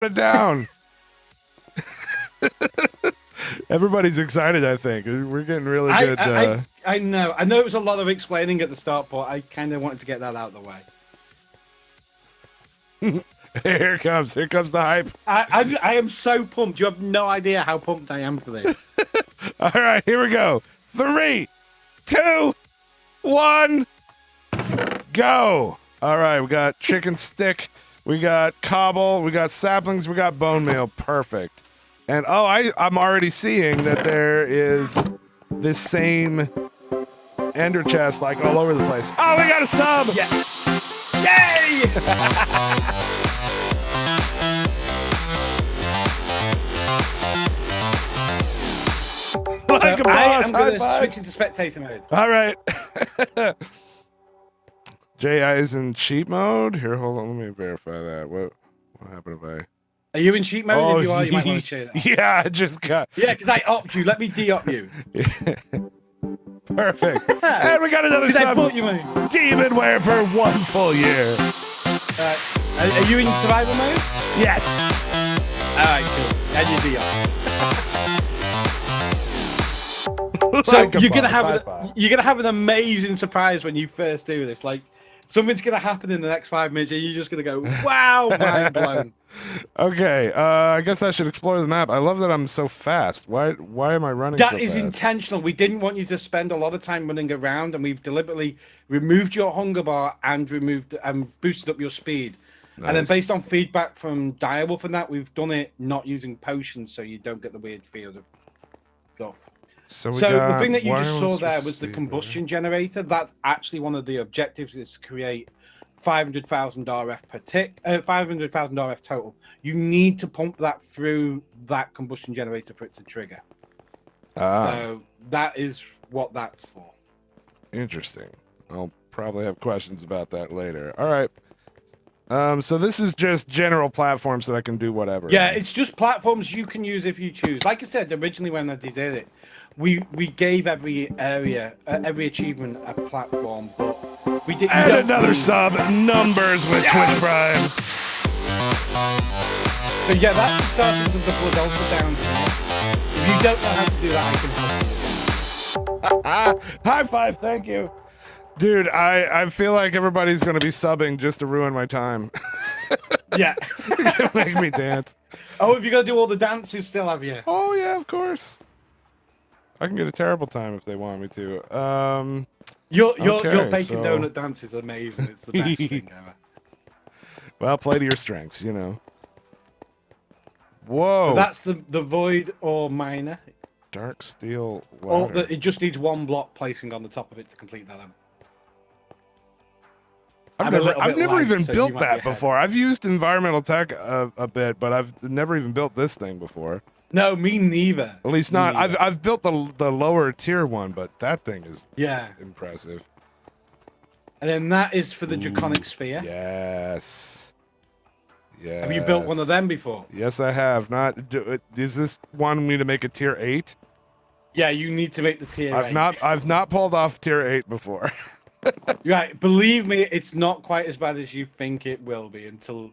it down. Everybody's excited, I think. We're getting really good. I know. I know it was a lot of explaining at the start, but I kind of wanted to get that out of the way. Here comes the hype. I am so pumped. You have no idea how pumped I am for this. All right, here we go. 3, 2, 1, go. All right, we got chicken stick, we got cobble, we got saplings, we got bone meal. Perfect. And I'm already seeing that there is this same ender chest like all over the place. Oh, we got a sub. Yeah. Yay! Like a boss. I'm going to switch into spectator mode. All right. J.I. is in cheat mode. Here, hold on. Let me verify that. What happened if I... Are you in cheat mode? Oh, if you are, you might want to share that. Yeah, I just got... Yeah, because I opt you. Let me de-opt you. Perfect. And we got another sub. Demon Wear for 1 full year. Are you in survival mode? Yes. Alright, cool. And you de-opt. So Like you're gonna have an amazing surprise when you first do this. Like something's gonna happen in the next 5 minutes, and you're just gonna go, "Wow, mind blown." Okay, I guess I should explore the map. I love that I'm so fast. Why am I running? That so is fast? intentional. We didn't want you to spend a lot of time running around, and we've deliberately removed your hunger bar and boosted up your speed. Nice. And then based on feedback from Direwolf and that, we've done it not using potions, so you don't get the weird feel of stuff. So the thing that you just saw there was the combustion generator. That's actually one of the objectives, is to create 500,000 RF per tick, 500,000 RF total. You need to pump that through that combustion generator for it to trigger. So that is what that's for. Interesting. I'll probably have questions about that later. All right. So this is just general platforms that I can do whatever. Yeah, it's just platforms you can use if you choose. Like I said originally when I did it, we gave every area, every achievement a platform, but we didn't. And another sub, numbers with Twitch Prime. So yeah, that's the starting of the Blood Altar down there. If you don't know how to do that, I can help you. High five, thank you. Dude, I feel like everybody's going to be subbing just to ruin my time. Yeah. Make me dance. Oh, have you got to do all the dances still, have you? Oh, yeah, of course. I can get a terrible time if they want me to. Your bacon donut dance is amazing. It's the best thing ever. Well, play to your strengths, you know. Whoa. So that's the void or miner. Dark steel ladder. It just needs 1 block placing on the top of it to complete that. I've never even built that before. I've used environmental tech a bit, but I've never even built this thing before. No, me neither. At least not. I've built the lower tier one, but that thing is impressive. And then that is for the Draconic Sphere. Yes. Yeah. Have you built one of them before? Yes, I have. Is this wanting me to make a tier 8? Yeah, you need to make the tier 8. I've not pulled off tier 8 before. Right, believe me, it's not quite as bad as you think it will be until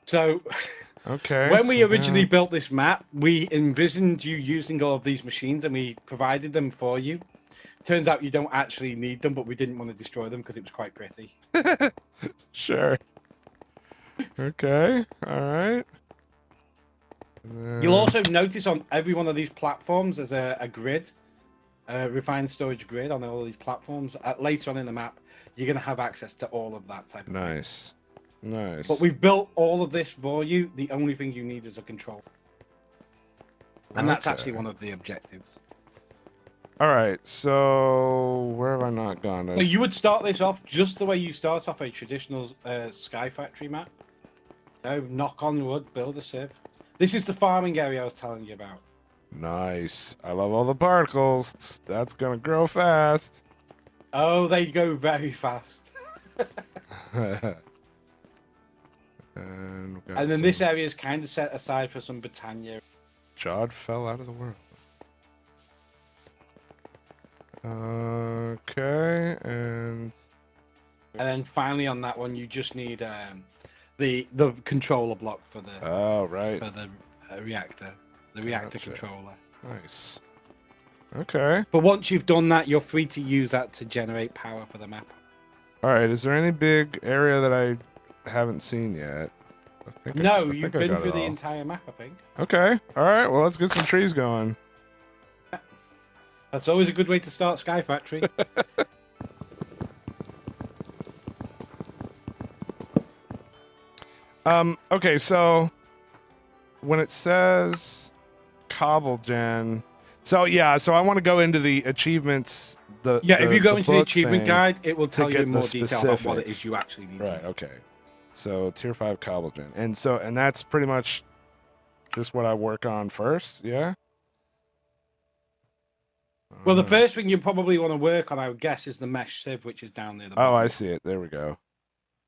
So okay. When we originally built this map, we envisioned you using all of these machines and we provided them for you. Turns out you don't actually need them, but we didn't want to destroy them because it was quite pretty. Sure. Okay. All right. You'll also notice on every one of these platforms there's a grid. Refined storage grid on all these platforms. Later on in the map, you're going to have access to all of that type of Nice. Nice. But we've built all of this for you. The only thing you need is a control. And that's actually one of the objectives. All right, so where have I not gone? So you would start this off just the way you start off a traditional Sky Factory map. Knock on wood, build a sieve. This is the farming area I was telling you about. Nice. I love all the particles. That's gonna grow fast. Oh, they go very fast. And then this area is kind of set aside for some Britannia. Jod fell out of the world. Okay, and then finally on that one, you just need the controller block for the Oh, right. reactor, the reactor Gotcha. controller. Nice. Okay. But once you've done that, you're free to use that to generate power for the map. All right. Is there any big area that I haven't seen yet? I think No, I you've think I been got it through the all. entire map, I think. Okay. All right. Well, let's get some trees going. That's always a good way to start Sky Factory. Okay, so when it says cobble gen, so yeah, so I want to go into the achievements. If you go into the book achievement thing guide, it will tell you get in the more detail about what specific. it is you actually need to Right. do. Okay. So tier 5 cobble gen, and that's pretty much just what I work on first. Yeah. Well, the Uh, first thing you probably want to work on, I would guess, is the mesh sieve, which is down near the Oh, bottom. I see it. There we go.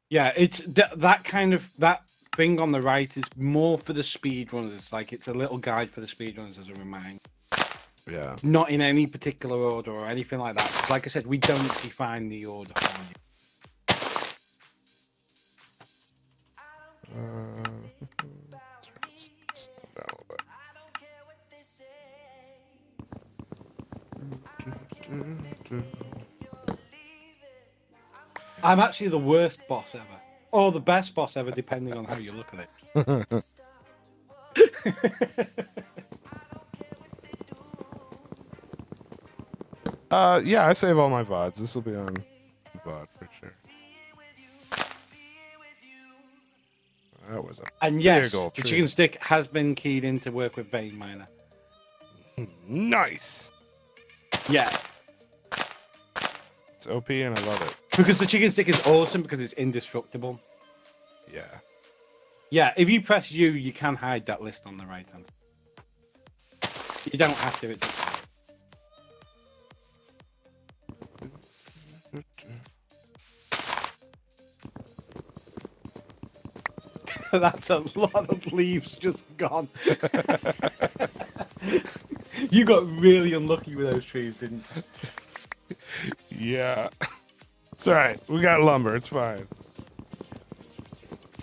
Yeah, it's that kind of that thing on the right is more for the speedrunners. Like it's a little guide for the speedrunners as a reminder. Yeah. It's not in any particular order or anything like that. Like I said, we don't define the order for you. Slow down a little bit. I'm actually the worst boss ever, or the best boss ever, depending on how you look at it. Yeah, I save all my VODs. This will be on VOD for sure. That was a And yes, big old the tree. chicken stick has been keyed in to work with Vein Miner. Nice. Yeah, It's OP and I love it. because the chicken stick is awesome because it's indestructible. Yeah. Yeah, if you press U, you can hide that list on the right hand side. You don't have to. It's that's a lot of leaves just gone. You got really unlucky with those trees, didn't you? Yeah. It's all right. We got lumber. It's fine.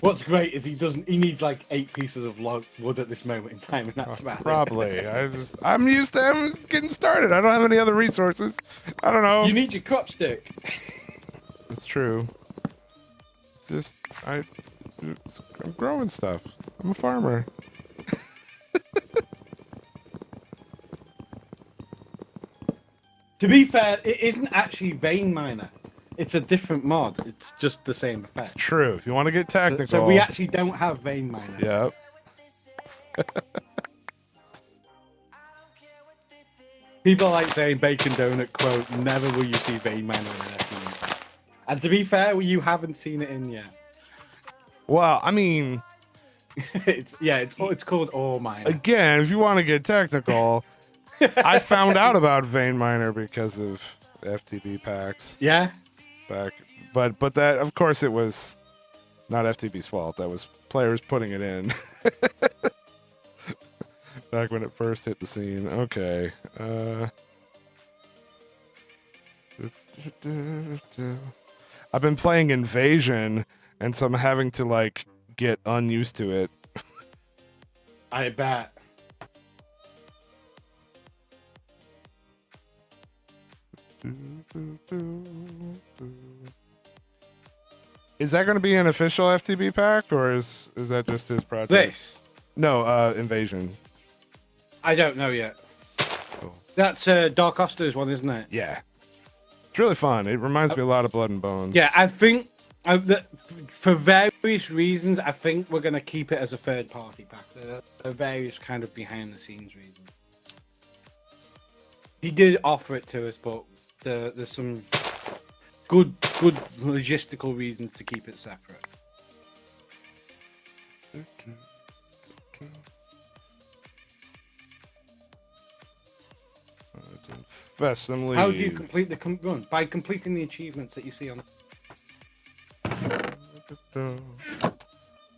What's great is he needs like 8 pieces of wood at this moment in time, and that's about it. Probably. I'm used to him getting started. I don't have any other resources. I don't know. You need your crop stick. It's true. It's just I'm growing stuff. I'm a farmer. To be fair, it isn't actually Vein Miner. It's a different mod. It's just the same It's effect. true. If you want to get technical. So we actually don't have Vein Miner. Yep. People like saying Bacon Donut quote, never will you see Vein Miner in an FTV. And to be fair, you haven't seen it in yet. Well, I mean, it's called Ore Miner. again, if you want to get technical, I found out about Vein Miner because of FTB packs Yeah? back, but that, of course, it was not FTB's fault. That was players putting it in back when it first hit the scene. Okay. I've been playing Invasion, and so I'm having to like get unused to it. I bet. Is that going to be an official FTB pack, or is that just his project? This? No, Invasion. I don't know yet. Cool. That's Dark Oster's one, isn't it? Yeah. It's really fun. It reminds me a lot of Blood and Bones. Yeah, I think for various reasons, I think we're going to keep it as a third-party pack. There are various kind of behind-the-scenes reasons. He did offer it to us, but there's some good logistical reasons to keep it separate. Let's infest some leaves. How do you complete the run? By completing the achievements that you see on it.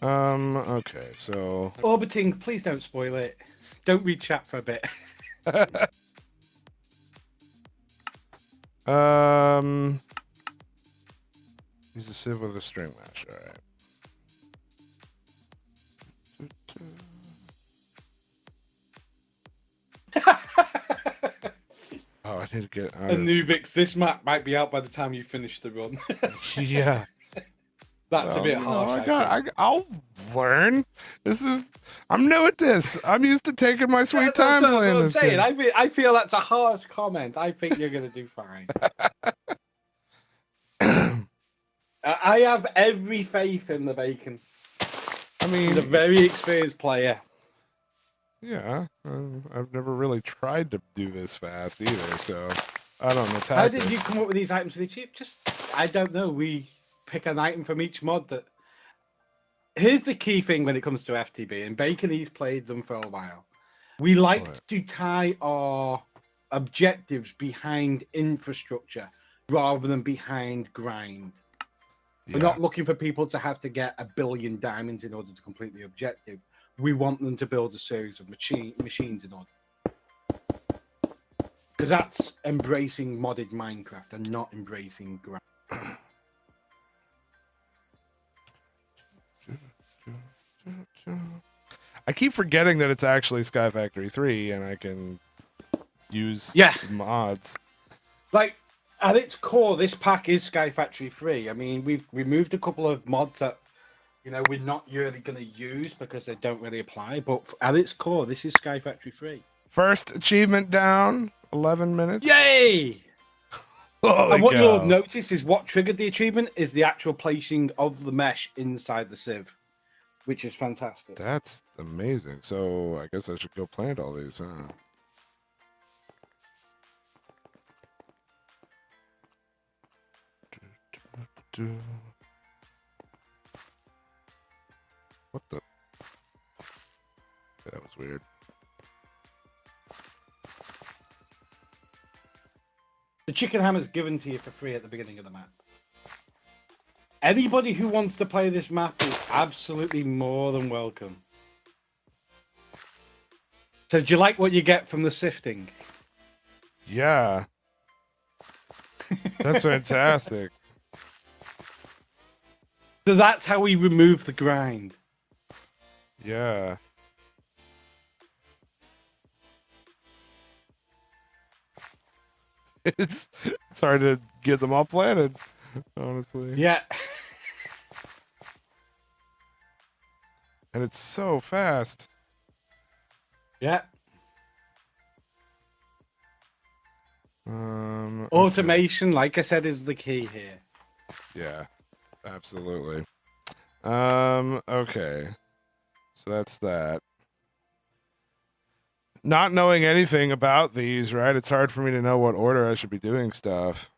Okay, so Orbiting, please don't spoil it. Don't read chat for a bit. use a sieve with a string mash. All right. Oh, I need to get out of... Anubix, this map might be out by the time you finish the run. Yeah. That's a Well, bit you know, harsh. I'll learn. I'm new at this. I'm used to taking my sweet time That's playing what I'm this saying. game. I feel that's a harsh comment. I think you're gonna do fine. I have every faith in the Bacon. I mean, He's a very experienced player. yeah, I've never really tried to do this fast either, so I don't know. How did you come up with these items for the cheap? I don't know. We pick an item from each mod that. Here's the key thing when it comes to FTB, and Bacon, he's played them for a while. We like to tie our objectives behind infrastructure rather than behind grind. Yeah. We're not looking for people to have to get 1 billion diamonds in order to complete the objective. We want them to build a series of machines in order. Because that's embracing modded Minecraft and not embracing grind. I keep forgetting that it's actually Sky Factory 3 and I can use mods. Like, at its core, this pack is Sky Factory 3. I mean, we've removed a couple of mods that, you know, we're not really going to use because they don't really apply. But at its core, this is Sky Factory 3. First achievement down, 11 minutes. Yay! Holy and what cow. you'll notice is what triggered the achievement is the actual placing of the mesh inside the sieve, which is fantastic. That's amazing. So I guess I should go plant all these, huh? What the? That was weird. The chicken hammer is given to you for free at the beginning of the map. Anybody who wants to play this map is absolutely more than welcome. So do you like what you get from the sifting? Yeah. That's fantastic. So that's how we remove the grind. Yeah. It's hard to get them all planted, honestly. Yeah. And it's so fast. Yeah. Okay. Automation, like I said, is the key here. Yeah, absolutely. Okay. So that's that. Not knowing anything about these, right? It's hard for me to know what order I should be doing stuff.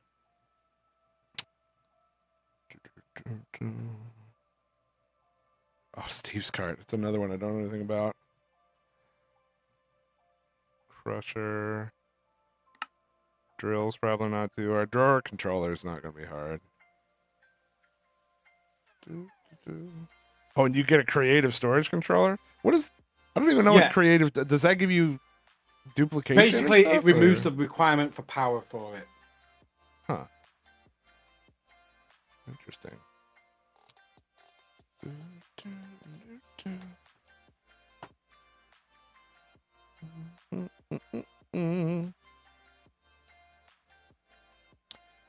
Oh, Steve's cart. It's another one I don't know anything about. Crusher. Drill's probably not too hard. Drawer controller is not going to be hard. Oh, and you get a creative storage controller? What is... I don't even know what creative... Does that give you duplication? Basically, stuff, it removes the requirement for power for it. Huh. Interesting.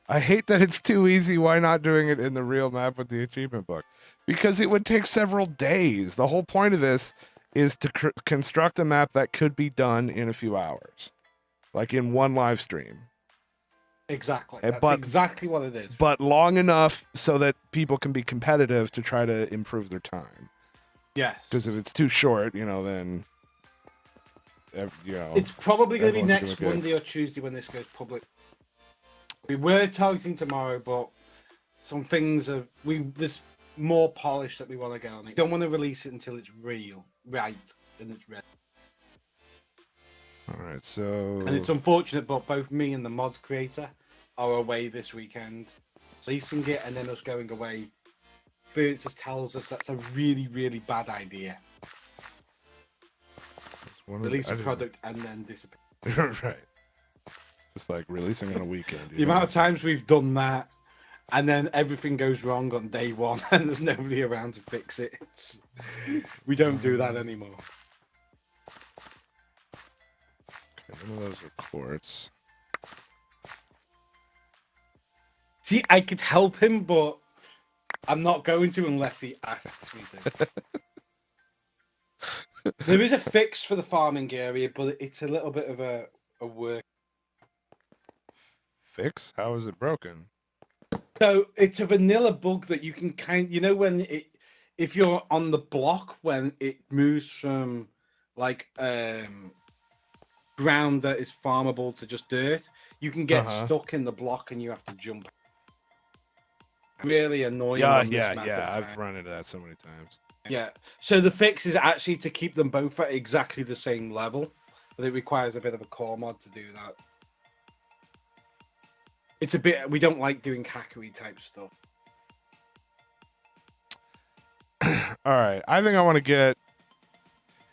I hate that it's too easy. Why not doing it in the real map with the achievement book? Because it would take several days. The whole point of this is to construct a map that could be done in a few hours. Like in one live stream. Exactly. That's exactly what it is. But long enough so that people can be competitive to try to improve their time. Yes. Because if it's too short, you know, then... it's probably going to be next Monday or Tuesday when this goes public. We were targeting tomorrow, but some things are... There's more polish that we want to get on it. Don't want to release it until it's right, and it's ready. All right, so... And it's unfortunate, but both me and the mod creator are away this weekend. Releasing it and then us going away, experiences tells us that's a really, really bad idea. Release a product and then disappear. Right. Just like releasing on a weekend. The amount of times we've done that, and then everything goes wrong on day one, and there's nobody around to fix it. We don't do that anymore. Okay, none of those are quartz. See, I could help him, but I'm not going to unless he asks me to. There is a fix for the farming area, but it's a little bit of a work. Fix? How is it broken? So it's a vanilla bug that you can when if you're on the block when it moves from like ground that is farmable to just dirt, you can get stuck in the block and you have to jump. Really annoying. Yeah. I've run into that so many times. Yeah. So the fix is actually to keep them both at exactly the same level, but it requires a bit of a core mod to do that. It's a bit. We don't like doing hackery type stuff. All right. I think I want to get.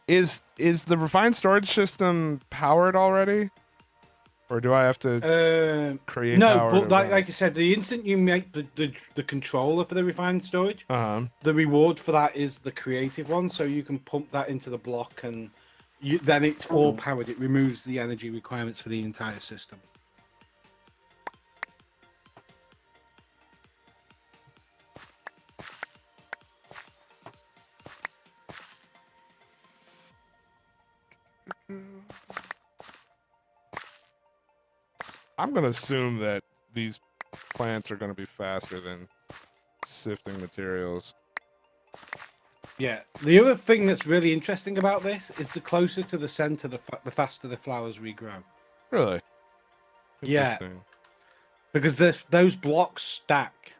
Is the refined storage system powered already, or do I have to create? No, power but like I said, the instant you make the controller for the refined storage, the reward for that is the creative one. So you can pump that into the block, and then it's all powered. It removes the energy requirements for the entire system. I'm going to assume that these plants are going to be faster than sifting materials. Yeah. The other thing that's really interesting about this is the closer to the center, the faster the flowers regrow. Really? Yeah. Because those blocks stack,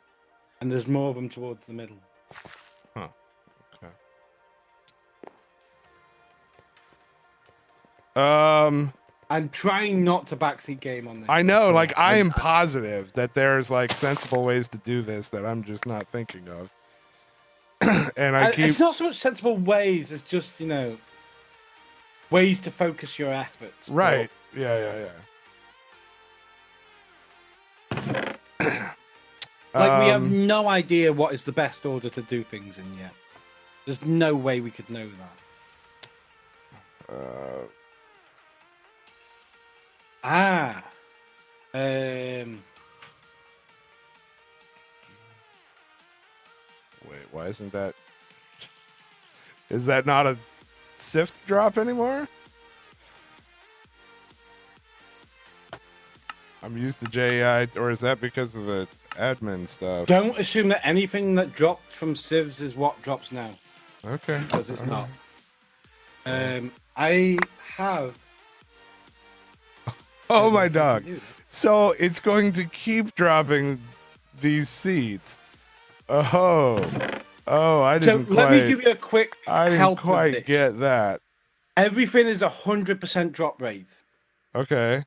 and there's more of them towards the middle. Huh. Okay. I'm trying not to backseat game on this. I know, like I am positive that there's like sensible ways to do this that I'm just not thinking of. And it's not so much sensible ways as just, ways to focus your efforts. Right. Yeah. Like we have no idea what is the best order to do things in yet. There's no way we could know that. Wait, why isn't that? Is that not a sift drop anymore? I'm used to JEI, or is that because of the admin stuff? Don't assume that anything that dropped from sieves is what drops now. Okay. Because it's not. I have. Oh my dog. So it's going to keep dropping these seeds. Oh, I didn't let me give you a quick I didn't quite get that. Everything is 100% drop rate. Okay.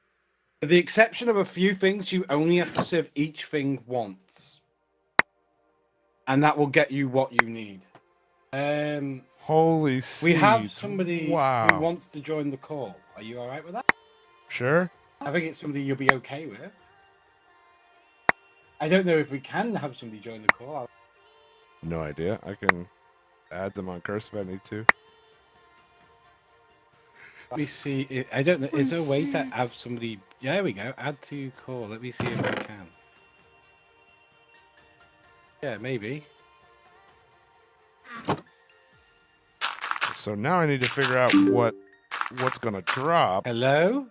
With the exception of a few things, you only have to sieve each thing once. And that will get you what you need. Holy seeds. We have somebody who wants to join the call. Are you alright with that? Sure. I think it's something you'll be okay with. I don't know if we can have somebody join the call. No idea. I can add them on Curse if I need to. Let me see. I don't know. Is there a way to have somebody? Yeah, there we go. Add to call. Let me see if I can. Yeah, maybe. So now I need to figure out what's gonna drop. Hello?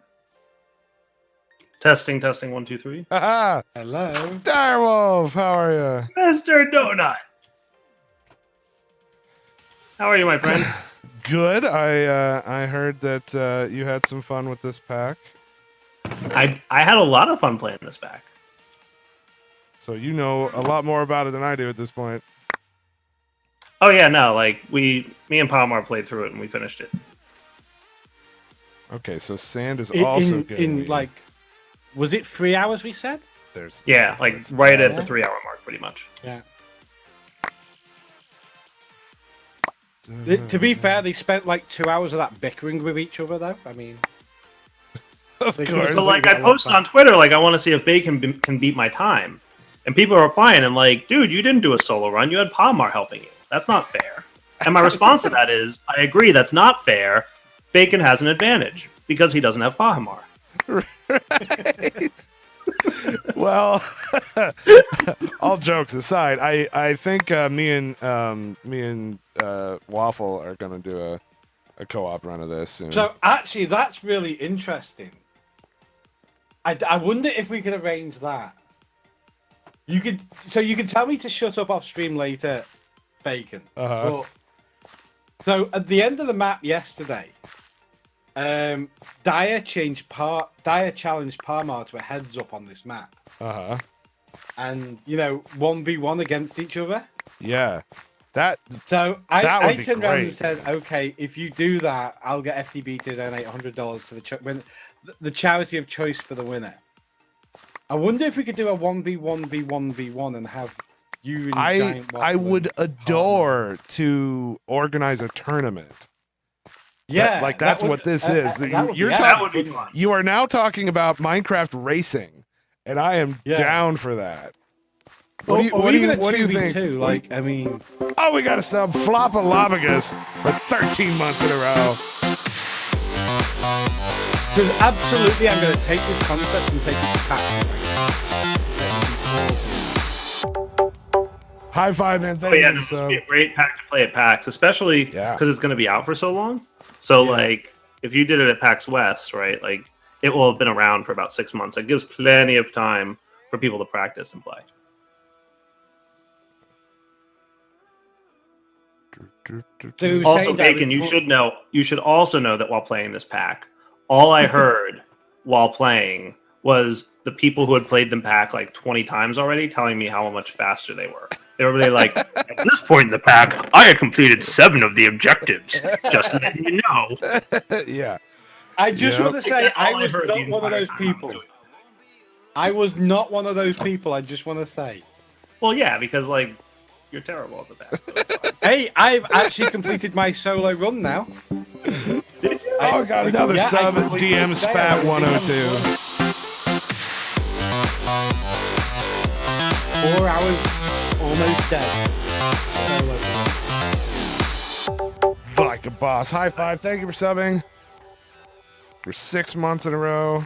Testing 1, 2, 3. Haha! Hello? Direwolf, how are you? Mr. Donut! How are you, my friend? Good. I heard that you had some fun with this pack. I had a lot of fun playing this pack. So you know a lot more about it than I do at this point. Oh yeah, no, like me and Palmar played through it and we finished it. Okay, so sand is also good. Like, was it 3 hours we said? Yeah, like right at the 3 hour mark, pretty much. Yeah. To be fair, they spent like 2 hours of that bickering with each other, though. I mean, of course. But like, I posted on Twitter, like, I want to see if Bacon can beat my time, and people are replying, and like, dude, you didn't do a solo run. You had Palmar helping you. That's not fair. And my response to that is, I agree, that's not fair. Bacon has an advantage because he doesn't have Palmar. Right. Well, all jokes aside, I think me and Waffle are gonna do a co-op run of this soon. So actually, that's really interesting. I wonder if we could arrange that. You could tell me to shut up off stream later, Bacon. Uh-huh. So at the end of the map yesterday, Dyer challenged Parmar to a heads up on this map. Uh-huh. And 1v1 against each other. Yeah. That I would be turned around and great. said, okay, if you do that, I'll get FTB to donate $100 to the charity of choice for the winner. I wonder if we could do a 1v1v1v1 and have you and Giant Waffle I would and adore to organize a tournament. Yeah, Like that's what this is. You're That would be fun. You are now talking about Minecraft racing, and I am down for that. What do you think? Like, I mean, Oh, we got a sub Flopalabagus for 13 months in a row. because absolutely, I'm going to take this concept and take it to PAX. High five, man. Oh Thank yeah, you. this would So, be a great pack to play at PAX, especially because it's going to be out for so long. So like, if you did it at PAX West, right? Like, it will have been around for about 6 months. It gives plenty of time for people to practice and play. Also, Bacon, you should also know that while playing this pack, all I heard while playing was the people who had played the pack like 20 times already telling me how much faster they were. They were really like, at this point in the pack, I had completed 7 of the objectives. Just letting you know. yeah. I just want to say, That's I all I was heard not the one of entire those time I was people. doing it. I was not one of those people. I just want to say. Well, yeah, because like you're terrible at the pack. So it's fine. Hey, I've actually completed my solo run now. Did you? Oh, got another Yeah, I sub at completed DM it today. Spat I was 102. 4 hours, almost dead. Like a boss. High five. Thank you for subbing. For 6 months in a row.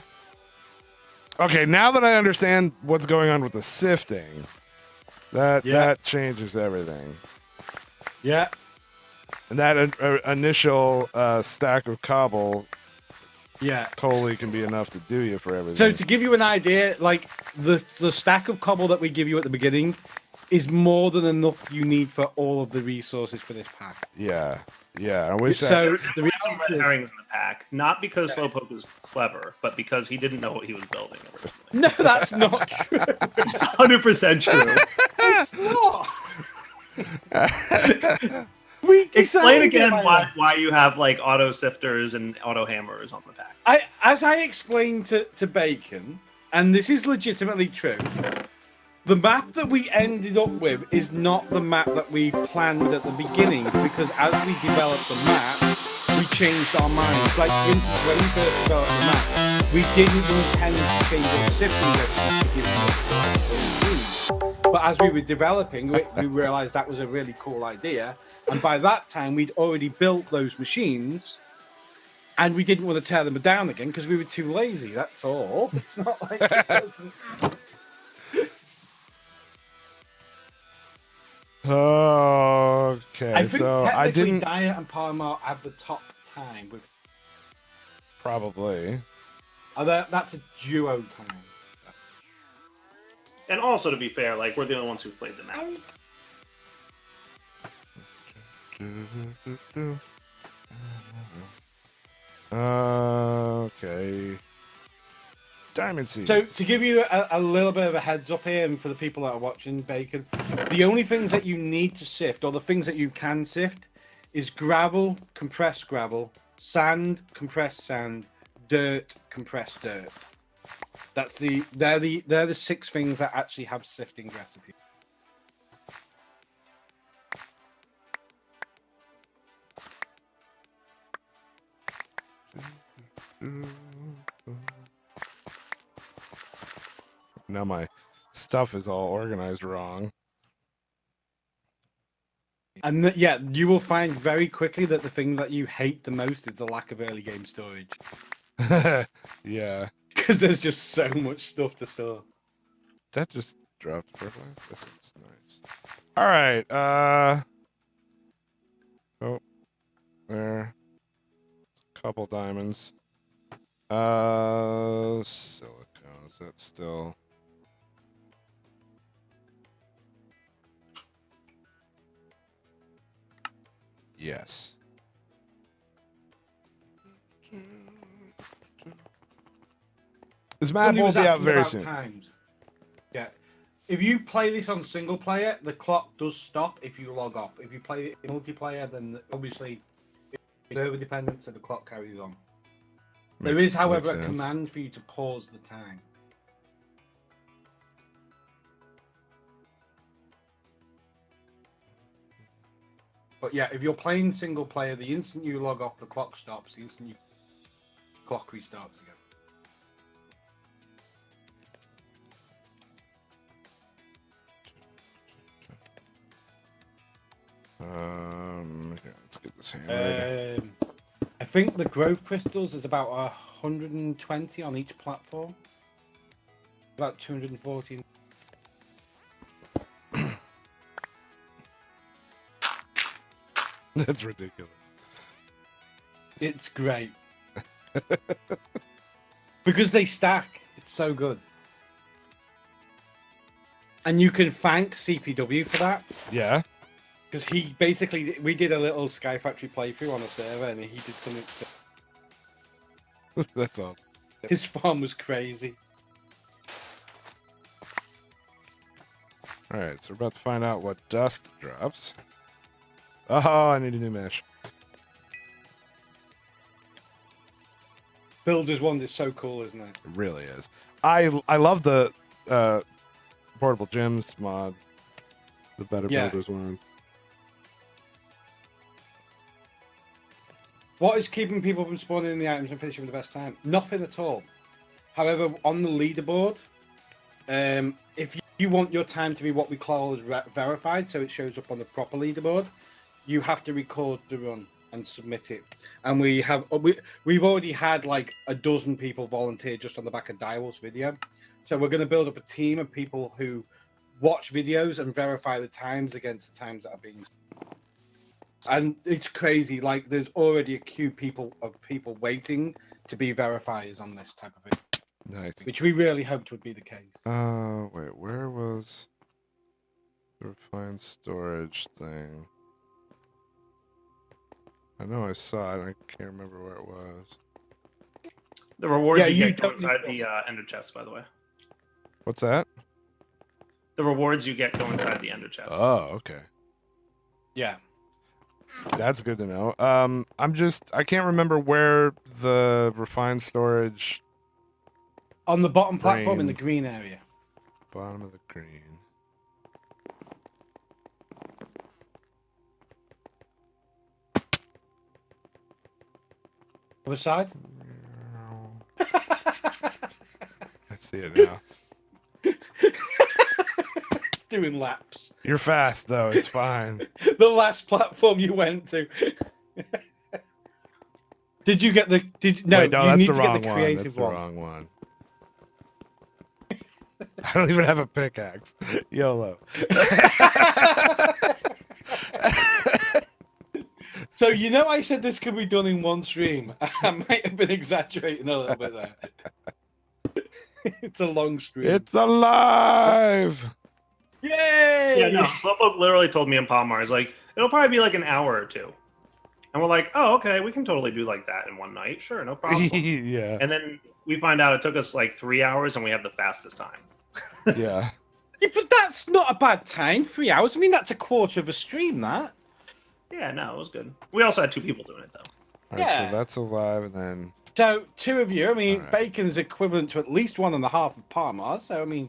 Okay, now that I understand what's going on with the sifting, that changes everything. Yeah. And that initial stack of cobble Yeah. totally can be enough to do you for everything. So to give you an idea, like the stack of cobble that we give you at the beginning is more than enough you need for all of the resources for this pack. yeah. I wish So the There's some reality red is, herrings in the pack, not because Slowpoke was clever, but because he didn't know what he was building originally. no, that's not true. It's 100% true. It's not. We Explain designed again it like why you have like auto sifters and auto hammers on the pack. as I explained to Bacon, and this is legitimately true, the map that we ended up with is not the map that we planned at the beginning, because as we developed the map, we changed our minds. Like, for instance, when we first developed the map, we didn't intend to change our sifting recipes to give them a but as we were developing, we realized that was a really cool idea. And by that time, we'd already built those machines, and we didn't want to tear them down again because we were too lazy. That's all. It's not like it wasn't. Okay, I think so I technically didn't Dyer and Palmer have the top time with. probably. Oh, that's a duo time. And also, to be fair, like we're the only ones who played the map. Okay. Diamond Seeds. So to give you a little bit of a heads up here, and for the people that are watching, Bacon, the only things that you need to sift, or the things that you can sift, is gravel, compressed gravel, sand, compressed sand, dirt, compressed dirt. They're the 6 things that actually have sifting recipes. Now my stuff is all organized wrong. And you will find very quickly that the thing that you hate the most is the lack of early game storage. Yeah. because there's just so much stuff to store. That just dropped fertilizer. That's nice. All right. Oh, there. Couple diamonds. Silicone. Is that still? Yes. This map Somebody will was be out asking very about soon. times. Yeah. If you play this on single player, the clock does stop if you log off. If you play it in multiplayer, then obviously it's server dependent, so the clock carries on. There is, however, a command for you to pause the time. But yeah, if you're playing single player, the instant you log off, the clock stops. The instant you clock restarts again. Here, let's get this hammered. I think the growth crystals is about 120 on each platform. About 214. That's ridiculous. It's great. Because they stack. It's so good. And you can thank CPW for that. Yeah. Because he basically, we did a little Sky Factory playthrough on a server and he did something. That's awesome. His farm was crazy. All right, so we're about to find out what dust drops. Oh, I need a new mesh. Builders One is so cool, isn't it? It really is. I love the portable gyms mod. The Better Builders one. What is keeping people from spawning in the items and finishing with the best time? Nothing at all. However, on the leaderboard, if you want your time to be what we call as verified, so it shows up on the proper leaderboard, you have to record the run and submit it. And we've already had like a dozen people volunteer just on the back of Direwolf's video. So we're going to build up a team of people who watch videos and verify the times against the times that are being. And it's crazy. Like there's already a queue of people waiting to be verifiers on this type of thing. Nice. Which we really hoped would be the case. Wait, where was the refined storage thing? I know I saw it. I can't remember where it was. The rewards you you get go don't inside need the ender chest, by the way. What's that? The rewards you get go inside the ender chest. Oh, okay. Yeah. That's good to know. I can't remember where the refined storage. On the bottom platform in the green area. Bottom of the green. Other side? I see it now. It's doing laps. You're fast though. It's fine. The last platform you went to. Did you get the? No, Wait, no, you that's need the to wrong get the one. creative That's the one. wrong one. I don't even have a pickaxe. YOLO. So you know, I said this could be done in one stream. I might have been exaggerating a little bit there. It's a long stream. It's alive. Yay! Yeah, no. Slowpoke literally told me in Palmar, he's like, it'll probably be like an hour or two. And we're like, oh, okay, we can totally do like that in one night. Sure, no problem. Yeah. And then we find out it took us like 3 hours and we have the fastest time. Yeah. Yeah, but that's not a bad time. 3 hours. I mean, that's a quarter of a stream. That. Yeah, no, it was good. We also had 2 people doing it, though. All right, Yeah. so that's alive, and then So 2 of you. I mean, All right. Bacon's equivalent to at least 1.5 of Parmar. So I mean,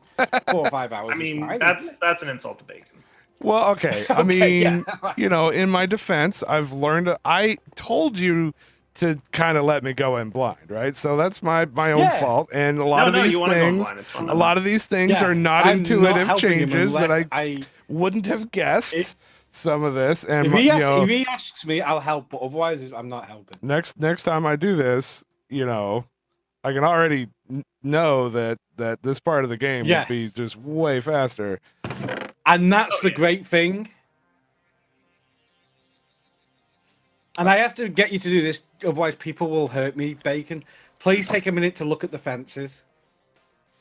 4 or 5 hours. I mean, is fine, that's an insult to Bacon. well, okay. I Okay, mean, yeah. you know, in my defense, I've learned. I told you to kind of let me go in blind, right? So that's my own Yeah. fault, and a lot of these you wanna go in things, blind, it's fun. a lot of these things Yeah, are not I'm intuitive helping him changes that unless I wouldn't have guessed. It- Some of this, and If my- he, you asks, know, if he asks me, I'll help. But otherwise, I'm not helping. next time I do this, you know, I can already know that this part of the game would be Yes. just way faster. And that's the great thing. And I have to get you to do this, otherwise people will hurt me, Bacon. Please take a minute to look at the fences.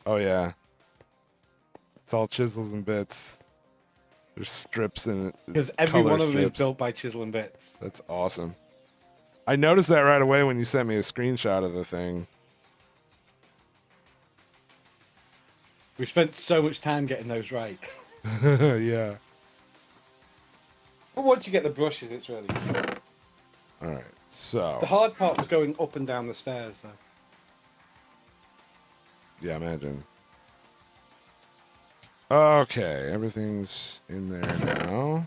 Oh yeah, it's all chisels and bits. There's strips in it. Because every color one of them is strips. built by Chisel and Bits. That's awesome. I noticed that right away when you sent me a screenshot of the thing. We spent so much time getting those right. Yeah. But once you get the brushes, it's really good. All right. So. The hard part was going up and down the stairs, though. Yeah, imagine. Okay, everything's in there now.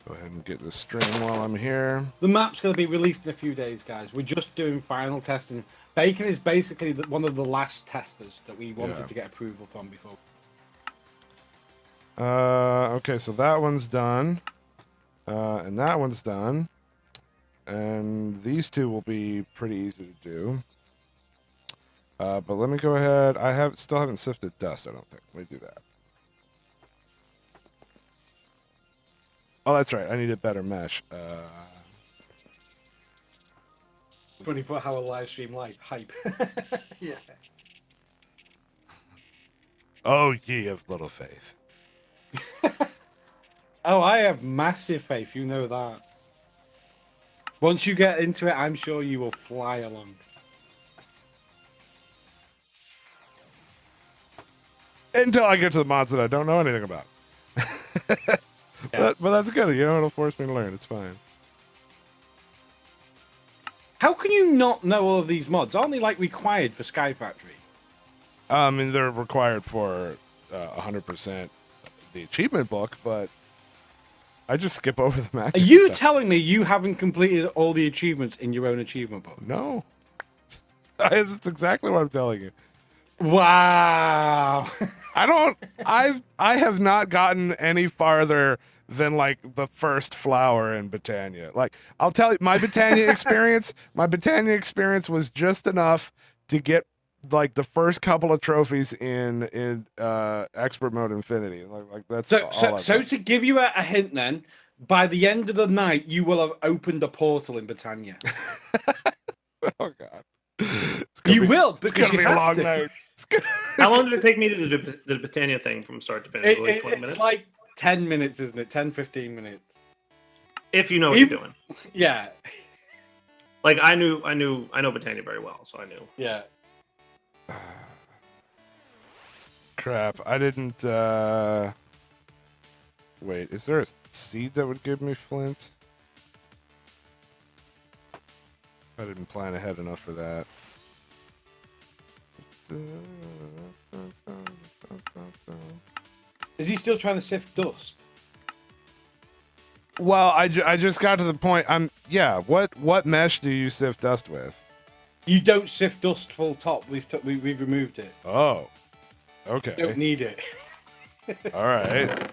Go ahead and get the string while I'm here. The map's going to be released in a few days, guys. We're just doing final testing. Bacon is basically one of the last testers that we wanted to get approval from before. Okay, so that one's done. And that one's done. And these two will be pretty easy to do. But let me go ahead. I still haven't sifted dust, I don't think. Let me do that. Oh, that's right. I need a better mesh. 24-hour live stream hype. Yeah. Oh, ye of little faith. Oh, I have massive faith. You know that. Once you get into it, I'm sure you will fly along. Until I get to the mods that I don't know anything about. But that's good. You know, it'll force me to learn. It's fine. How can you not know all of these mods? Aren't they like required for Sky Factory? I mean, they're required for 100% the achievement book, but I just skip over the matches. Are you stuff. telling me you haven't completed all the achievements in your own achievement book? No. That's exactly what I'm telling you. Wow. I have not gotten any farther than like the first flower in Britannia. Like, I'll tell you, my Britannia experience was just enough to get like the first couple of trophies in expert mode Infinity. Like that's all I've So done. to give you a hint then, by the end of the night, you will have opened a portal in Britannia. Oh god. You will, It's because gonna you be a have long to. night. How long did it take me to do the Britannia thing from start to finish? Like 20 It's minutes? like 10 minutes, isn't it? 10, 15 minutes. If you know what you're Even- doing. Yeah. Like I know Britannia very well, so I knew. Yeah. Crap. I didn't wait, is there a seed that would give me flint? I didn't plan ahead enough for that. Is he still trying to sift dust? Well, I just got to the point. What mesh do you sift dust with? You don't sift dust full top. We've removed it. Oh, You don't okay, need it. all right.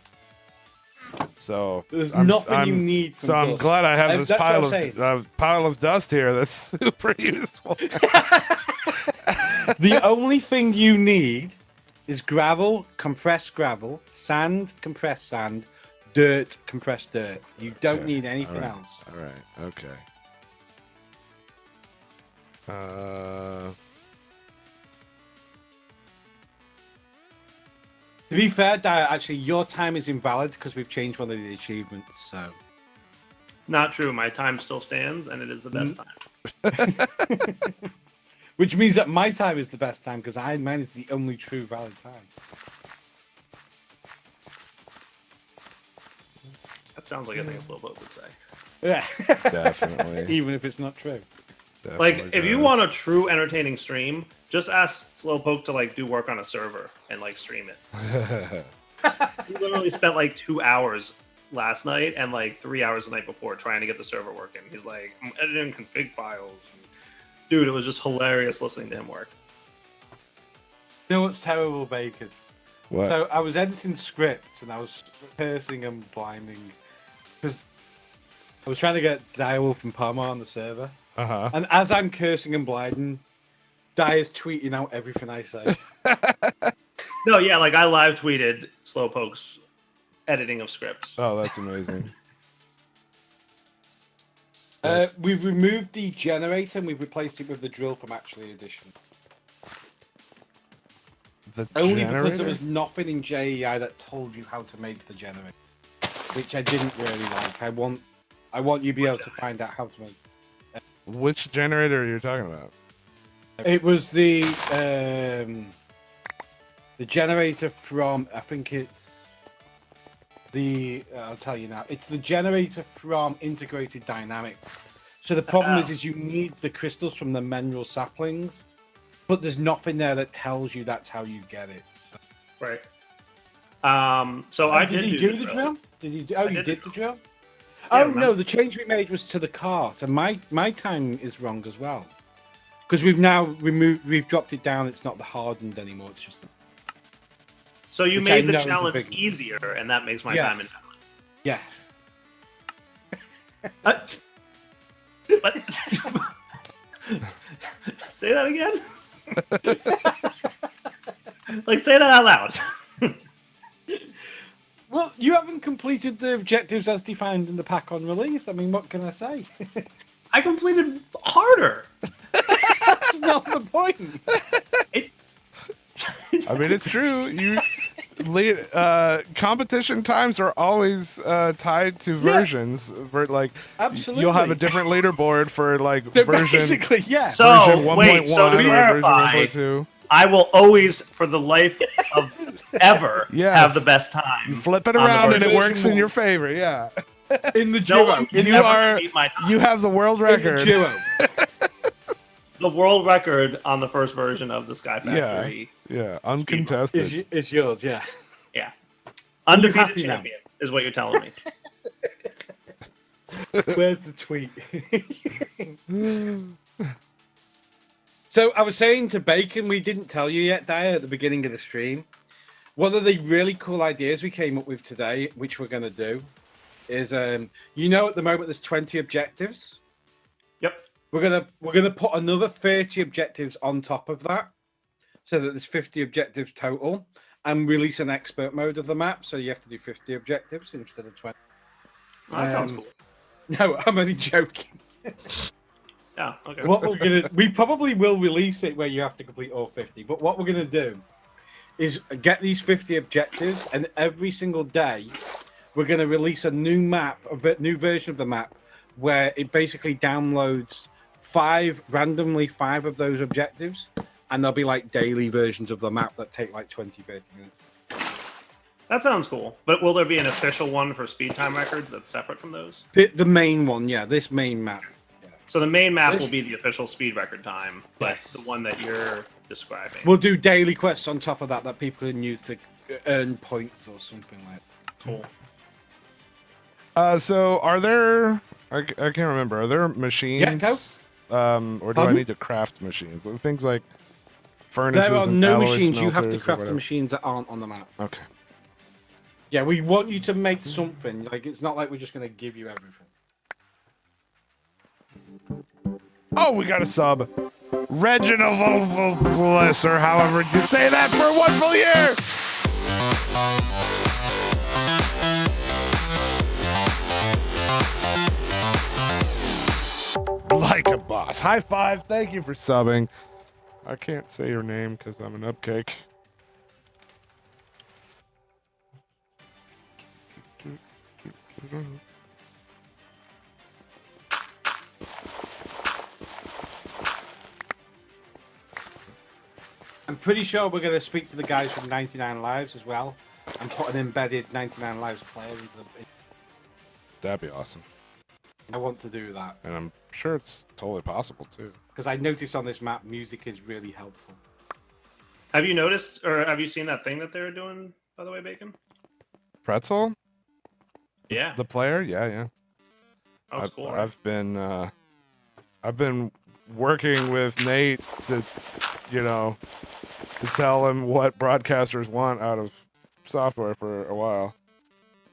So There's I'm- nothing I'm- you need from So I'm dust. glad I have And this that's what pile I'm of saying. pile of dust here. That's super useful. The only thing you need is gravel, compressed gravel, sand, compressed sand, dirt, compressed dirt. You don't Okay, need anything alright. else. All right. Okay. To be fair, Dyer, actually, your time is invalid because we've changed one of the achievements. So, Not true. My time still stands, and it is the best time. which means that my time is the best time because mine is the only true valid time. That sounds like a thing Slowpoke would say. Yeah, Definitely. even if it's not true. Like, Definitely if you does. want a true entertaining stream, just ask Slowpoke to like do work on a server and like stream it. He literally spent like 2 hours last night and like 3 hours the night before trying to get the server working. He's like, I'm editing config files. Dude, it was just hilarious listening to him work. You know what's terrible, Bacon? What? So I was editing scripts and I was cursing and blinding because I was trying to get Direwolf and Parma on the server. Uh-huh. And as I'm cursing and blinding, Dire's tweeting out everything I say. No, yeah, like I live tweeted Slowpoke's editing of scripts. Oh, that's amazing. We've removed the generator and we've replaced it with the drill from Actually Edition. The Only generator? because there was nothing in JEI that told you how to make the generator, which I didn't really like. I want you to be able to find out how to make. Which generator are you talking about? It was the generator from, I think it's the, I'll tell you now, it's the generator from Integrated Dynamics. So the problem is you need the crystals from the mineral saplings, but there's nothing there that tells you that's how you get it. So. Right. So I Did you do the drill? Did you? Oh, you did the drill. Yeah, Oh remember? no, the change we made was to the cart, and my time is wrong as well, because we've now we've dropped it down. It's not the hardened anymore. It's just. So you Which I made the know is a challenge big one. easier, and that makes my Yes. time invalid. Yes. But say that again. Like say that out loud. Well, you haven't completed the objectives as defined in the pack on release. I mean, what can I say? I completed harder. That's not the point. I mean, it's true. Competition times are always tied to versions. Like, Absolutely. you'll have a different leaderboard for like So version basically, yeah. So version 1.1 wait, so to or version clarify, 1.2. I will always, for the life of ever, Yes. have the best time. You flip it on the around and it version works in one. your favor. Yeah, in the No duo. one can in You ever are- beat my time. you have the world the record. duo. The world record on the first version of the Sky Yeah. Factory. Yeah, uncontested. Is yours, yeah. Yeah. Undefeated happy now? champion is what you're telling me. Where's the tweet? So I was saying to Bacon, we didn't tell you yet, Dyer, at the beginning of the stream. One of the really cool ideas we came up with today, which we're going to do, is you know at the moment there's 20 objectives. Yep. We're gonna put another 30 objectives on top of that, so that there's 50 objectives total, and release an expert mode of the map. So you have to do 50 objectives instead of 20. Oh, that sounds Um, cool. No, I'm only joking. Yeah, okay. We probably will release it where you have to complete all 50. But what we're gonna do is get these 50 objectives, and every single day we're gonna release a new map, new version of the map, where it basically downloads randomly five of those objectives, and there'll be like daily versions of the map that take like 20-30 minutes. That sounds cool. But will there be an official one for speed time records that's separate from those? The main one, yeah, this main map. So the main map This- will be the official speed record time, but Yes. the one that you're describing. We'll do daily quests on top of that people can use to earn points or something like that. Cool. So are there? I can't remember. Are there machines? Or do I Pardon? need to craft machines? Things like furnaces. There are and no alloy machines. You have to smelters or craft the whatever. machines that aren't on the map. Okay. Yeah, we want you to make something. Like, it's not like we're just going to give you everything. Oh, we got a sub. Reginald Bliss, or however you say that, for one full year. Like a boss. High five. Thank you for subbing. I can't say your name because I'm an upcake. I'm pretty sure we're going to speak to the guys from 99 Lives as well and put an embedded 99 Lives player into the. That'd be awesome. I want to do that And I'm sure it's totally possible too. because I noticed on this map music is really helpful. Have you noticed, or have you seen that thing that they're doing, by the way, Bacon? Pretzel? Yeah. The player? Yeah, yeah. That was cool. right? I've been working with Nate to, to tell him what broadcasters want out of software for a while.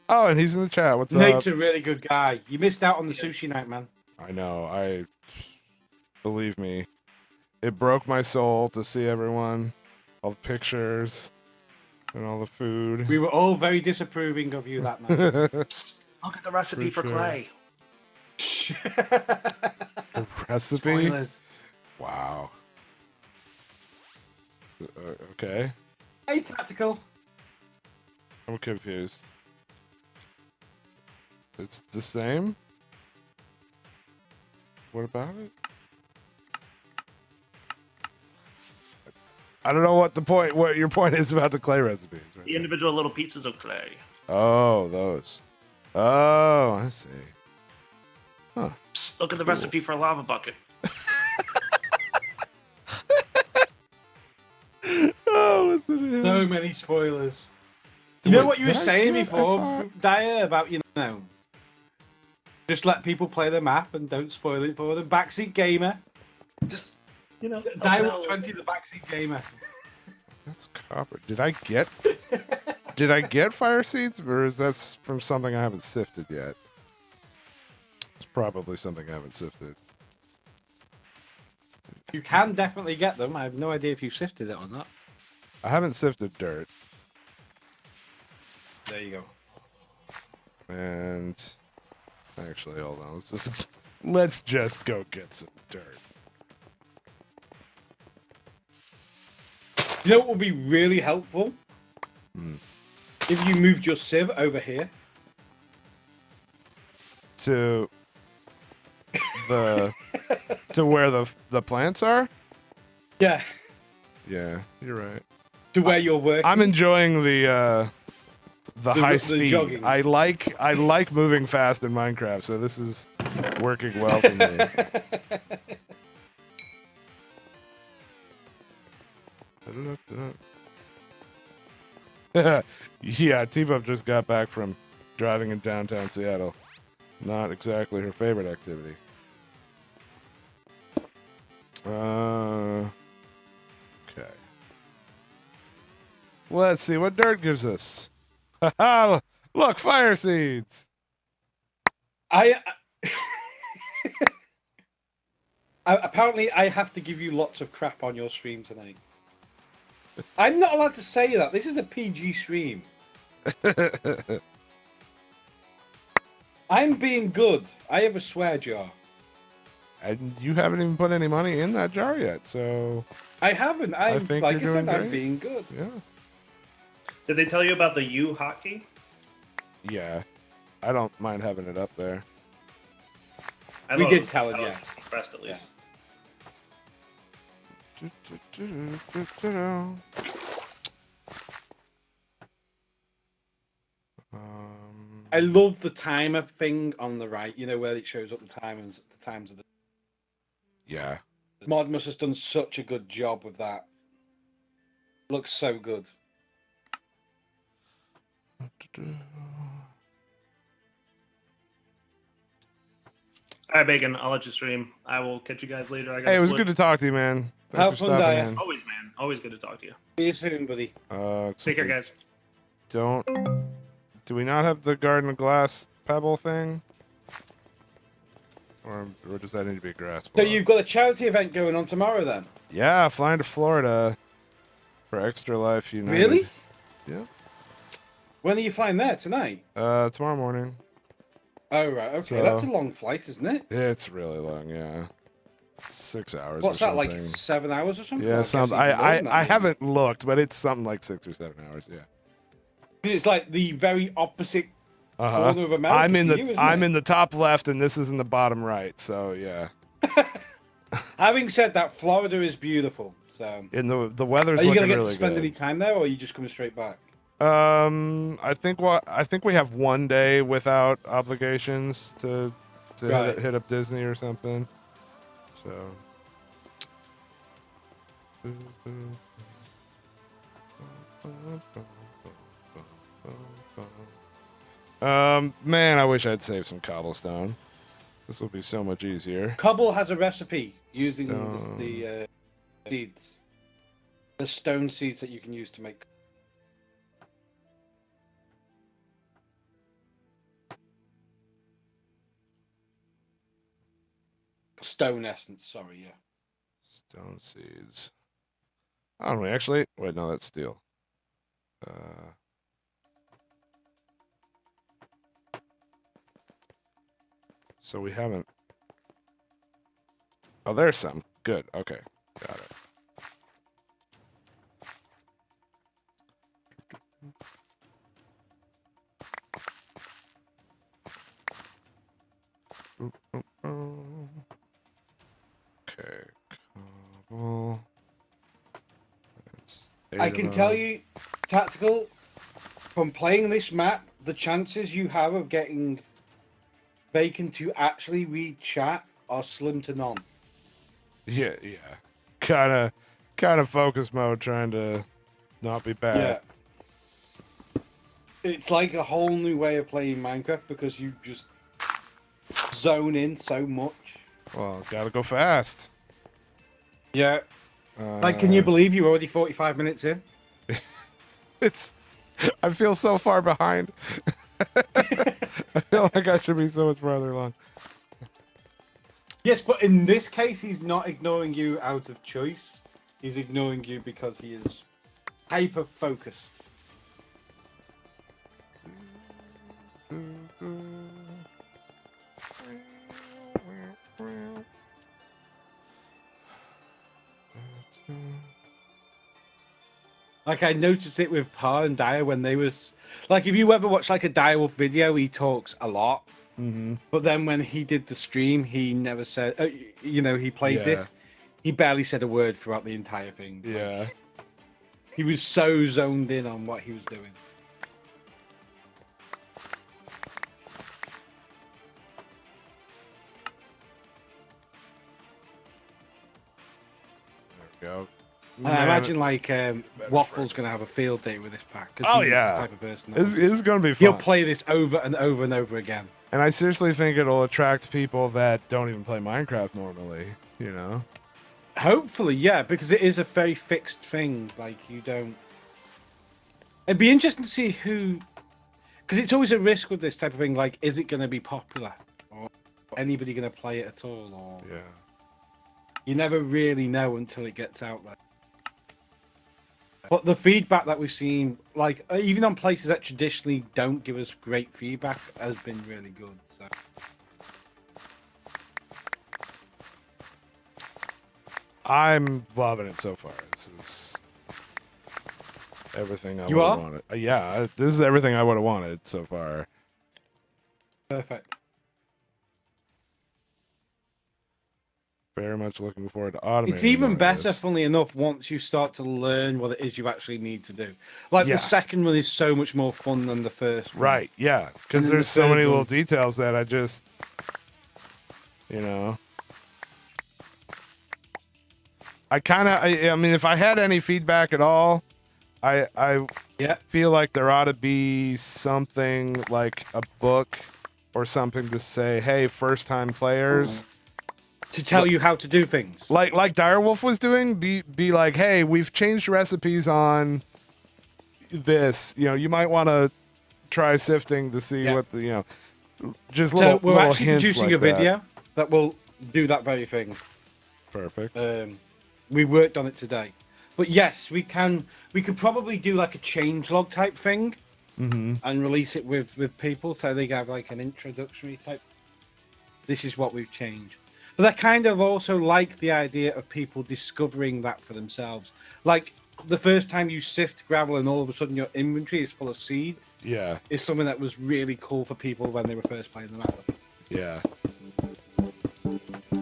Oh, and he's in the chat. What's Nate's up? a really good guy. You missed out on the sushi night, man. I know. Believe me, it broke my soul to see everyone, all the pictures, and all the food. We were all very disapproving of you that night. Psst, look at the recipe for sure. clay. The recipe? Spoilers. Wow. Okay. Hey, Tactical. I'm confused. It's the same? What about it? I don't know what your point is about the clay recipes. Right The there. individual little pieces of clay. Oh, those. Oh, I see. Huh. Psst, look at the Cool. recipe for a lava bucket. Oh, what's the name? So many spoilers. You know what you were Did I saying get- I before, thought- Dyer, about, just let people play the map and don't spoil it for them. Backseat gamer. Just, you know. Dyer help out. 20, the backseat gamer. That's copper. Did I get fire seeds, or is that from something I haven't sifted yet? It's probably something I haven't sifted. You can definitely get them. I have no idea if you sifted it or not. I haven't sifted dirt, There you go. and actually, hold on. Let's just go get some dirt. You know what would be really helpful? If you moved your sieve over here. To where the plants are. Yeah. Yeah, you're right. To where you're working. I'm enjoying the high the speed. jogging. I like moving fast in Minecraft, so this is working well for me. Yeah, T-Buff just got back from driving in downtown Seattle. Not exactly her favorite activity. Okay. Let's see what dirt gives us. Look, fire seeds. Apparently, I have to give you lots of crap on your stream tonight. I'm not allowed to say that. This is a PG stream. I'm being good. I have a swear jar. And you haven't even put any money in that jar yet, so I haven't. I'm think like I you're said, doing I'm great. being good. yeah. Did they tell you about the U hotkey? Yeah. I don't mind having it up there. I We thought did it was- tell it, I was yeah. impressed at least. I love the timer thing on the right. You know where it shows up the times of the. Yeah. Modmus has done such a good job with that. Looks so good. All right, Bacon. I'll let you stream. I will catch you guys later. I got Hey, it was good to talk to you, man. Thanks Have for fun, stopping Daya. in. Always, man. Always good to talk to you. See you soon, buddy. Take care, guys. Do we not have the Garden of Glass pebble thing? Or does that need to be a grass So block? you've got a charity event going on tomorrow, then? Yeah, flying to Florida for Extra Life United. Really? Yeah. When are you flying there? Tonight? Tomorrow morning. Oh, right. Okay, So- that's a long flight, isn't it? It's really long, yeah. 6 hours. What's or that, like something. 7 hours or something? Yeah, I guess something. even more I than that, maybe. haven't looked, but it's something like 6 or 7 hours. Yeah. It's like the very opposite Uh-huh. corner of America. I'm in to the you, isn't I'm it? in the top left, and this is in the bottom right. So yeah. Having said that, Florida is beautiful. So, And the weather's are you looking gonna get really to spend good. any time there, or are you just coming straight back? I think we have one day without obligations to Right. hit up Disney or something. So. Man, I wish I'd saved some cobblestone. This will be so much easier. Cobble has a recipe using Stone. the seeds. The stone seeds that you can use to make. Stone essence, sorry, yeah. Stone seeds. I don't know, actually. Wait, no, that's steel. So we haven't. Oh, there's some. Good. Okay. Got it. Okay. Cobble. That's I eight can of tell them. you, Tactical, from playing this map, the chances you have of getting Bacon to actually read chat are slim to none. Yeah, yeah. Kind of focus mode, trying to not be bad. Yeah. It's like a whole new way of playing Minecraft because you just zone in so much. Well, gotta go fast. Yeah. Like, can you Uh, believe you're already 45 minutes in? It's. I feel so far behind. I feel like I should be so much farther along. Yes, but in this case, he's not ignoring you out of choice. He's ignoring you because he is hyper focused. Like, I noticed it with Pa and Dire when they was like, if you ever watch like a Direwolf video, he talks a lot. Mm-hmm. But then when he did the stream, he never said, he played Yeah. this. He barely said a word throughout the entire thing. Like, Yeah. he was so zoned in on what he was doing. There we go. And I Man, imagine like better Waffle's first. going to have a field day with this pack. 'Cause Oh, he's yeah. the type of person. This is gonna be He'll fun. play this over and over and over again. And I seriously think it'll attract people that don't even play Minecraft normally. You know. Hopefully, yeah, because it is a very fixed thing. Like, you don't. It'd be interesting to see who. Because it's always a risk with this type of thing. Like, is it going to be popular? Or anybody going to play it at all? Or Yeah. you never really know until it gets out there. But the feedback that we've seen, like, even on places that traditionally don't give us great feedback, has been really good. So. I'm loving it so far. This is everything I You would are? have wanted. Yeah, this is everything I would have wanted so far. Perfect. Very much looking forward to automating. It's even more of better, this. funnily enough, once you start to learn what it is you actually need to do. Like, Yeah. the second one is so much more fun than the first one. Right, yeah. And Because then there's the so third many little one. details that I just, you know. I mean, if I had any feedback at all, I Yeah. feel like there ought to be something like a book or something to say, hey, first time players. To tell you how to do things. Like Direwolf was doing, be like, hey, we've changed recipes on this. You know, you might want to try sifting to see Yeah. what the, you know, just So little we're little actually hints producing like a video that will do that very thing. Perfect. We worked on it today. But yes, we could probably do like a changelog type thing Mm-hmm. and release it with people so they have like an introductory type. This is what we've changed. But I kind of also like the idea of people discovering that for themselves. Like the first time you sift gravel and all of a sudden your inventory is full of seeds Yeah, is something that was really cool for people when they were first playing the map. yeah.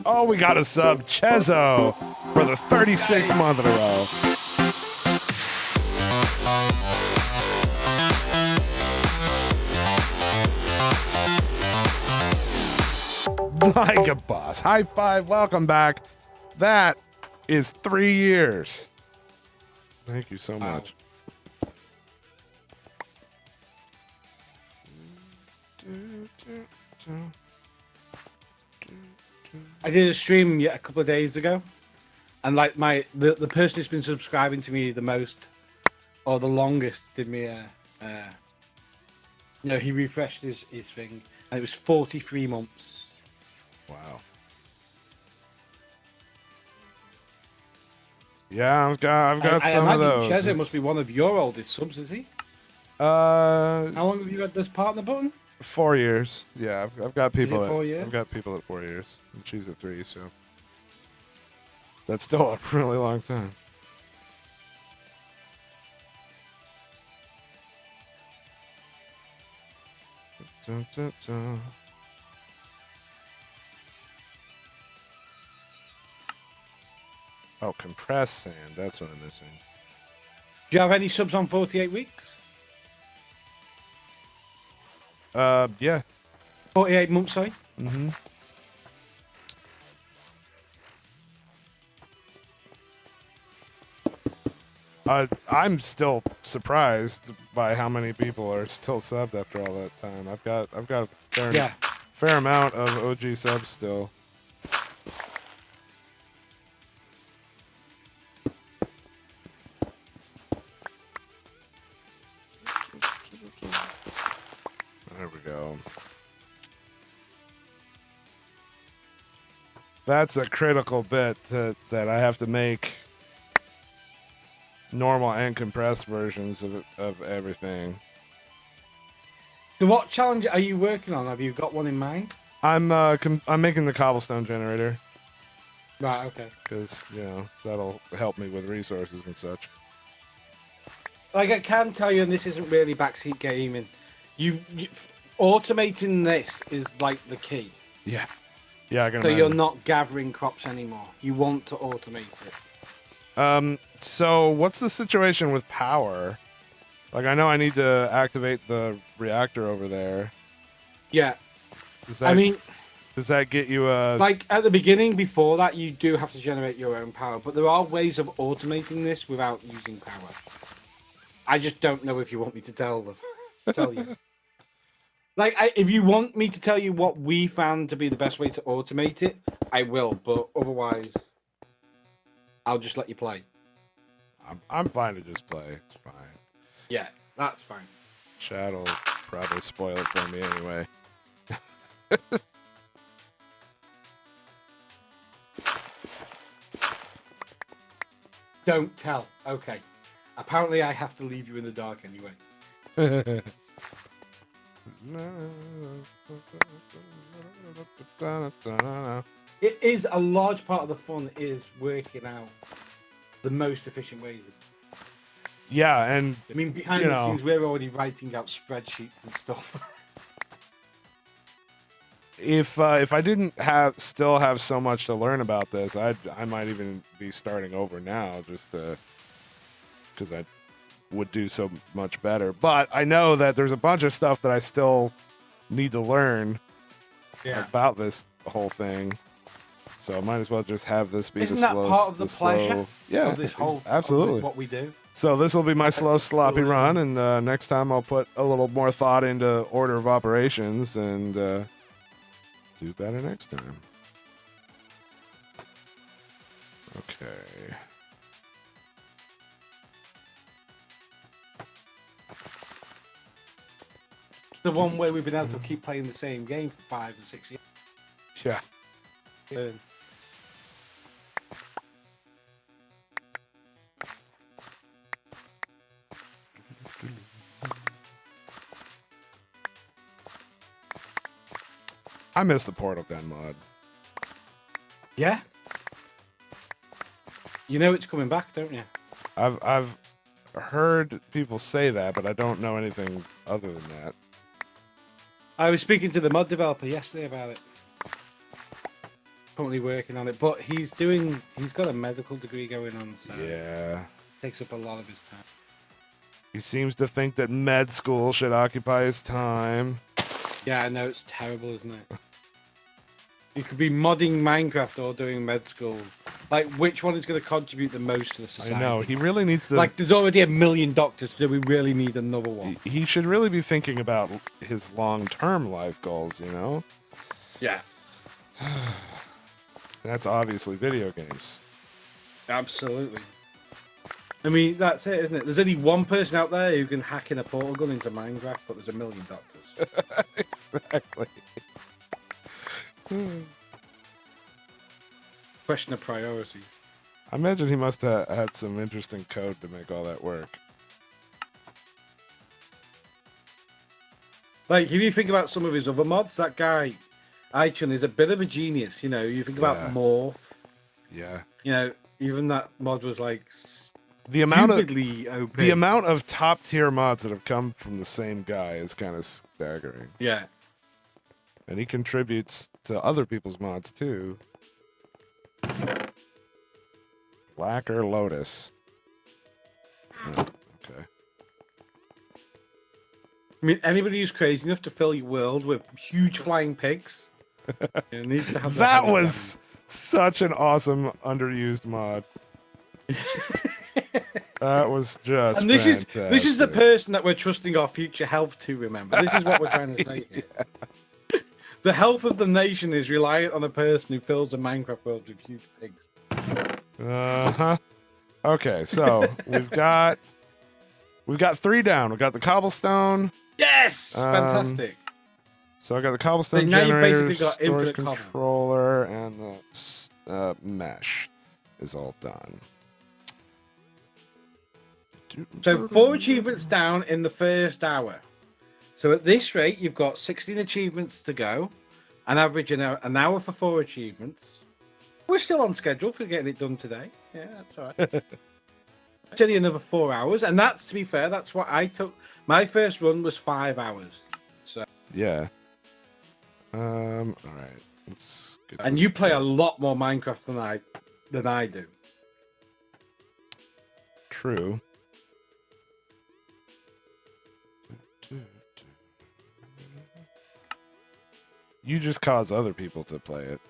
Oh, we got a sub, Chezo, for the 36th month in a row. Like a boss. High five, welcome back. That is 3 years. Thank you so Wow. much. I did a stream a couple of days ago, and like the person who's been subscribing to me the most or the longest did me he refreshed his thing, and it was 43 months. Wow. Yeah, I've got I some of imagine those. Chezo must be one of your oldest subs, is he? Uh, How long have you had this partner button? 4 years. Yeah, I've got people. 4 years? I've got people at 4 years. And she's at 3, so that's still a really long time. Dun, dun, dun. Oh, compressed sand. That's what I'm missing. Do you have any subs on 48 weeks? Yeah. 48 months, sorry. Mm-hmm. I'm still surprised by how many people are still subbed after all that time. I've got a fair amount of OG subs still. There we go. That's a critical bit that I have to make normal and compressed versions of everything. So what challenge are you working on? Have you got one in mind? I'm making the cobblestone generator Right, okay. because that'll help me with resources and such. Like I can tell you, and this isn't really backseat gaming, you automating this is like the key. Yeah, I can So imagine. you're not gathering crops anymore. You want to automate it. So what's the situation with power? Like, I know I need to activate the reactor over there. Yeah. Does that, I mean, does that get you a... like at the beginning, before that, you do have to generate your own power, but there are ways of automating this without using power. I just don't know if you want me to tell you. Like, if you want me to tell you what we found to be the best way to automate it, I will, but otherwise, I'll just let you play. I'm fine to just play. It's fine. Yeah, that's fine. Chad will probably spoil it for me anyway. Don't tell. Okay. Apparently, I have to leave you in the dark anyway. It is a large part of the fun is working out the most efficient ways. Yeah, and I mean, behind You the know. scenes, we're already writing out spreadsheets and stuff. if I didn't still have so much to learn about this, I might even be starting over now, just because I would do so much better. But I know that there's a bunch of stuff that I still need to learn about this whole thing. So I might as well just have this be Isn't the that slow, part of the pleasure slow, yeah, of this whole absolutely. of what we do? So this will be my slow, sloppy run, and next time I'll put a little more thought into order of operations and do better next time. Okay. The one where we've been able to keep playing the same game for 5 and 6 years. Yeah. I miss the Portal Gun mod. Yeah. You know it's coming back, don't you? I've heard people say that, but I don't know anything other than that. I was speaking to the mod developer yesterday about it. Currently working on it, but he's got a medical degree going on, so Yeah. it takes up a lot of his time. He seems to think that med school should occupy his time. Yeah, I know, it's terrible, isn't it? You could be modding Minecraft or doing med school. Like, which one is going to contribute the most to the society? I know. He really needs to... Like, there's already 1 million doctors. Do we really need another one? He should really be thinking about his long-term life goals, you know? Yeah. That's obviously video games. Absolutely. I mean, that's it, isn't it? There's only one person out there who can hack in a portal gun into Minecraft, but there's a million doctors. Exactly. Question of priorities. I imagine he must have had some interesting code to make all that work. Like, if you think about some of his other mods, that guy, Ichun, is a bit of a genius. You know, you think about Yeah. Morph. Yeah. You know, even that mod was like The amount of stupidly OP. the amount of top tier mods that have come from the same guy is kind of staggering. Yeah. And he contributes to other people's mods too. Blacker Lotus. Oh, okay. I mean, anybody who's crazy enough to fill your world with huge flying pigs, needs to have That their was such an awesome underused mod. That was just and this fantastic. is the person that we're trusting our future health to. Remember, this is what we're trying to say here. The health of the nation is reliant on a person who fills a Minecraft world with huge pigs. Uh-huh. Okay, so we've got 3 down. We've got the cobblestone. Yes, fantastic. So I got the cobblestone So now you've generator, basically got storage infinite cobble. controller, and the mesh is all done. So 4 achievements down in the first hour. So at this rate, you've got 16 achievements to go, an average an hour for 4 achievements. We're still on schedule for getting it done today. Yeah, that's all right. It's only another 4 hours, and that's, to be fair, that's what I took. My first run was 5 hours. So Yeah. All right. Let's get and this you play a going. lot more Minecraft than I do. True. You just cause other people to play it.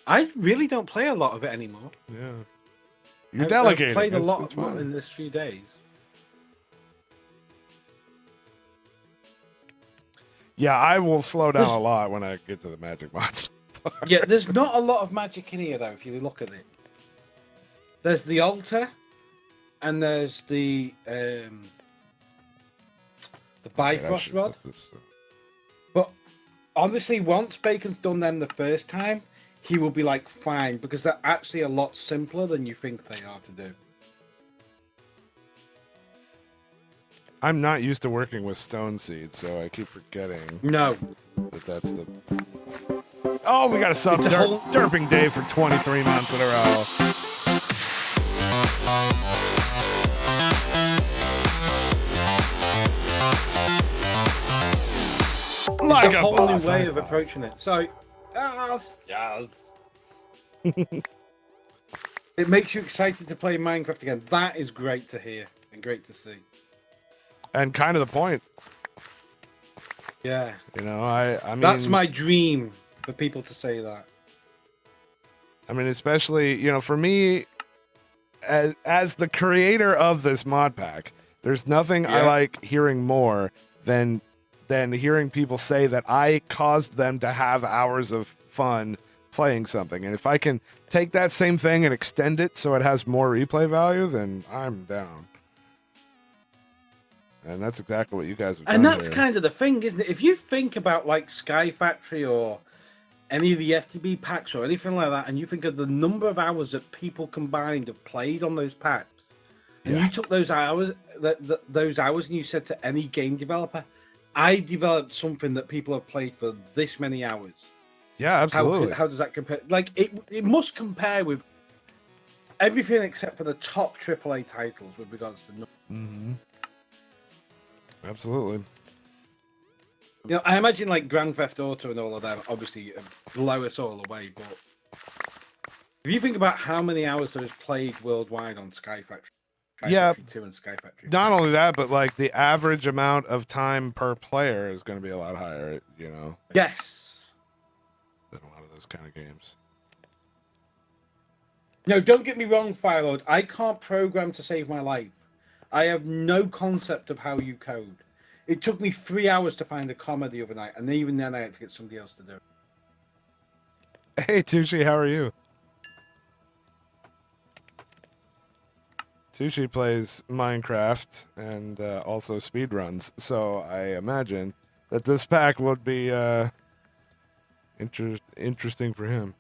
I really don't play a lot of it anymore. Yeah. You're I've delegating. played a That's- lot that's more fine. in this few days. Yeah, I will slow down a lot when I get to the magic mods. Yeah, there's not a lot of magic in here though. If you look at it, there's the altar, and there's the Bifrost rod. But honestly, once Bacon's done them the first time, he will be like fine because they're actually a lot simpler than you think they are to do. I'm not used to working with stone seeds, so I keep forgetting No, that that's the. Oh, we got a sub It's a whole- derping day for 23 months in a row. Like it's a whole boss, new way I of know. approaching it. So, yes. It makes you excited to play Minecraft again. That is great to hear and great to see. And kind of the point, Yeah, you know. I mean, that's my dream for people to say that. I mean, especially, you know, for me, as the creator of this mod pack, there's nothing I Yeah. like hearing more than hearing people say that I caused them to have hours of fun playing something. And if I can take that same thing and extend it so it has more replay value, then I'm down. And that's exactly what you guys have And done that's here. kind of the thing, isn't it? If you think about like Sky Factory or any of the FTB packs or anything like that, and you think of the number of hours that people combined have played on those packs, and Yeah. you took those hours, those hours, and you said to any game developer, "I developed something that people have played for this many hours." Yeah, absolutely. How does that compare? Like it must compare with everything except for the top AAA titles with regards to. Mm-hmm. Absolutely. You know, I imagine like Grand Theft Auto and all of them obviously blow us all away, but if you think about how many hours there is played worldwide on Sky Factory, Yeah. Factory 2 and Sky Factory. Not only that, but like the average amount of time per player is going to be a lot higher, you know, Yes. than a lot of those kind of games. No, don't get me wrong, Firelord. I can't program to save my life. I have no concept of how you code. It took me 3 hours to find a comma the other night, and even then I had to get somebody else to do it. Hey, Tushi, how are you? Tushi plays Minecraft and also speedruns, so I imagine that this pack would be interesting for him.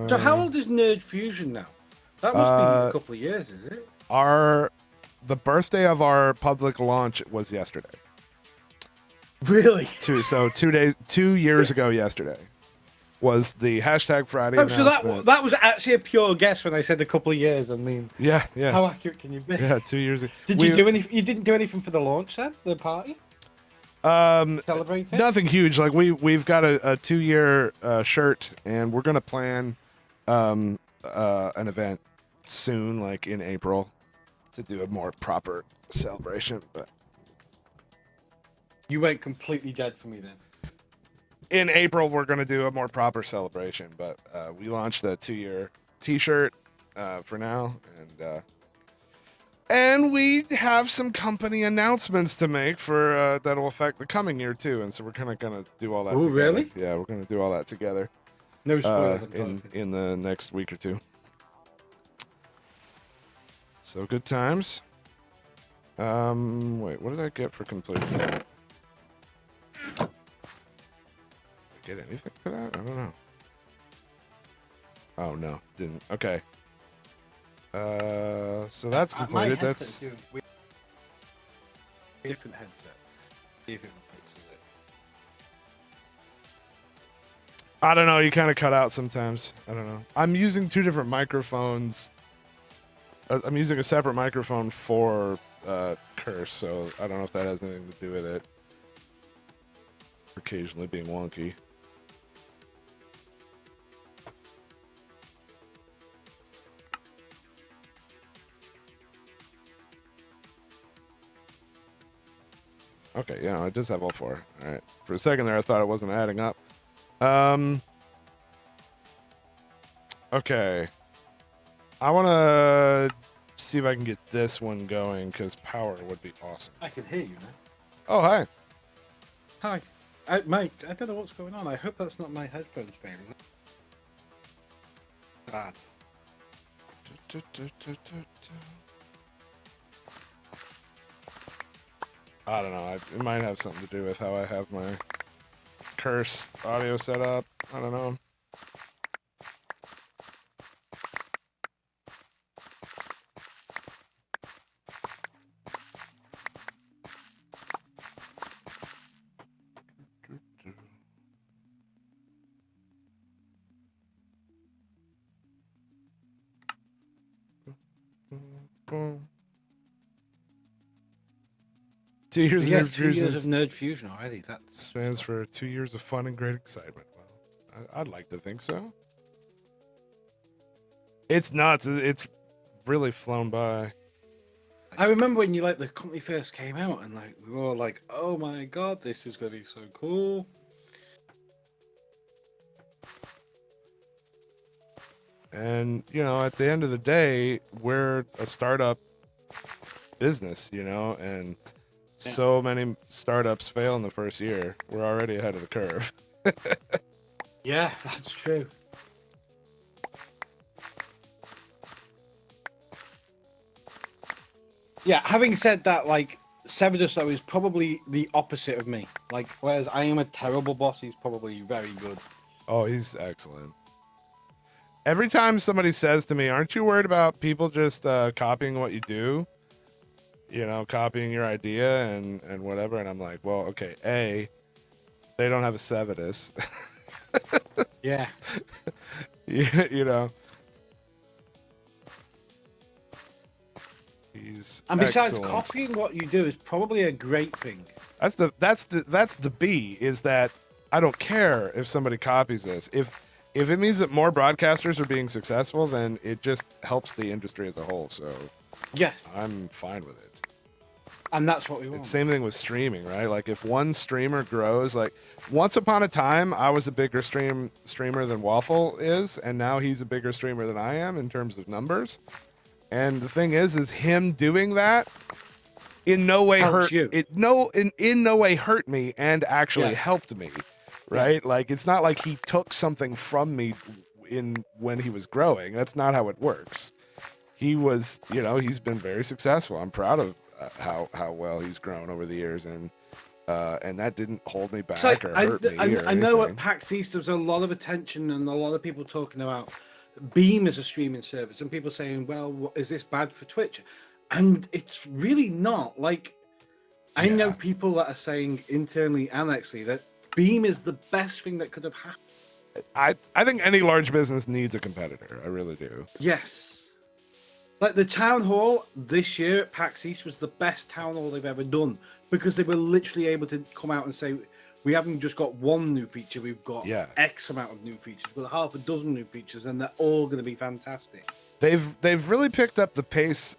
So how old is Nerd Fusion now? That must be a couple of years, is it? The birthday of our public launch was yesterday. Really? 2 years ago yesterday was the hashtag Friday Oh, so announcement. that was actually a pure guess when I said a couple of years. I mean, yeah. how accurate can you be? Yeah, 2 years ago. Did you do any? You didn't do anything for the launch then? The party? Celebrate it? Nothing huge. Like we've got a 2-year shirt, and we're gonna plan an event soon, like in April, to do a more proper celebration. But You went completely dead for me then. in April, we're gonna do a more proper celebration. But we launched a 2-year T-shirt for now, and we have some company announcements to make for that'll affect the coming year too. And so we're kind of gonna do all that. Oh, together. really? Yeah, we're gonna do all that together. No spoilers. In the next week or two. So good times. Wait, what did I get for completing that? Did I get anything for that? I don't know. Oh no, didn't. Okay. So that's completed. That's different headset. See if it fixes it. I don't know. You kind of cut out sometimes. I don't know. I'm using 2 different microphones. I'm using a separate microphone for Curse, so I don't know if that has anything to do with it. Occasionally being wonky. Okay, yeah, it does have all 4. All right. For a second there, I thought it wasn't adding up. Okay. I want to see if I can get this one going, because power would be awesome. I can hear you now. Oh, hi. Hi. Mate, I don't know what's going on. I hope that's not my headphones failing. Bad. I don't know. It might have something to do with how I have my Curse audio set up. I don't know. Boom. 2 years Yeah, of 2 years of Nerd Fusion already. That stands for 2 years of fun and great excitement. Well, I'd like to think so. It's nuts. It's really flown by. I remember when the company first came out, and we were all like, "Oh my god, this is gonna be so cool." And at the end of the day, we're a startup business, and so many startups fail in the first year. We're already ahead of the curve. Yeah, that's true. Yeah, having said that, Sebadus though is probably the opposite of me. Whereas I am a terrible boss, he's probably very good. Oh, he's excellent. Every time somebody says to me, "Aren't you worried about people just copying what you do? Copying your idea and whatever?" And I'm like, well, okay, A, they don't have a Sebadus. Yeah. He's And besides, excellent. copying what you do is probably a great thing. That's the B, is that I don't care if somebody copies this. If it means that more broadcasters are being successful, then it just helps the industry as a whole. So Yes. I'm fine with it. And that's what we It's want. same thing with streaming, right? Like if one streamer grows, like once upon a time, I was a bigger streamer than Waffle is, and now he's a bigger streamer than I am in terms of numbers. And the thing is him doing that in no way Helps hurt you. in no way hurt me and actually Yeah. helped me, right? Like it's not like he took something from me in when he was growing. That's not how it works. He was, he's been very successful. I'm proud of how well he's grown over the years, and that didn't hold me back So or hurt me. Or I know at anything. PAX East there's a lot of attention and a lot of people talking about Beam as a streaming service, and people saying, "Well, is this bad for Twitch?" And it's really not. Like, I know Yeah. people that are saying internally and externally that Beam is the best thing that could have happened. I think any large business needs a competitor. I really do. Yes. Like the town hall this year at PAX East was the best town hall they've ever done because they were literally able to come out and say, we haven't just got one new feature, we've got X amount of new features, we've got half a dozen new features, and they're all going to be fantastic. They've really picked up the pace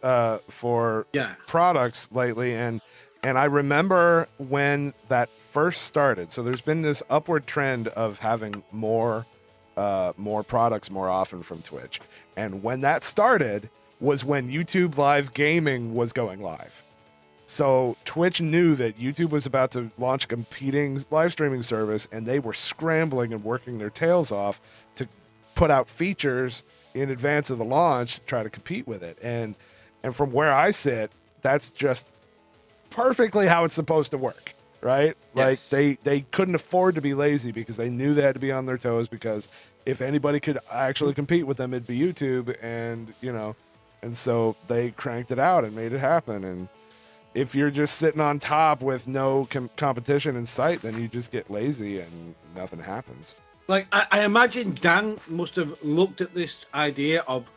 for products lately, and I remember when that first started. So there's been this upward trend of having more products more often from Twitch, and when that started was when YouTube Live Gaming was going live. So Twitch knew that YouTube was about to launch a competing live streaming service, and they were scrambling and working their tails off to put out features in advance of the launch to try to compete with it. And from where I sit, that's just perfectly how it's supposed to work, right? Yes. Like they couldn't afford to be lazy because they knew they had to be on their toes, because if anybody could actually compete with them, it'd be YouTube. And and so they cranked it out and made it happen. And if you're just sitting on top with no competition in sight, then you just get lazy and nothing happens. Like, I imagine Dan must have looked at this idea of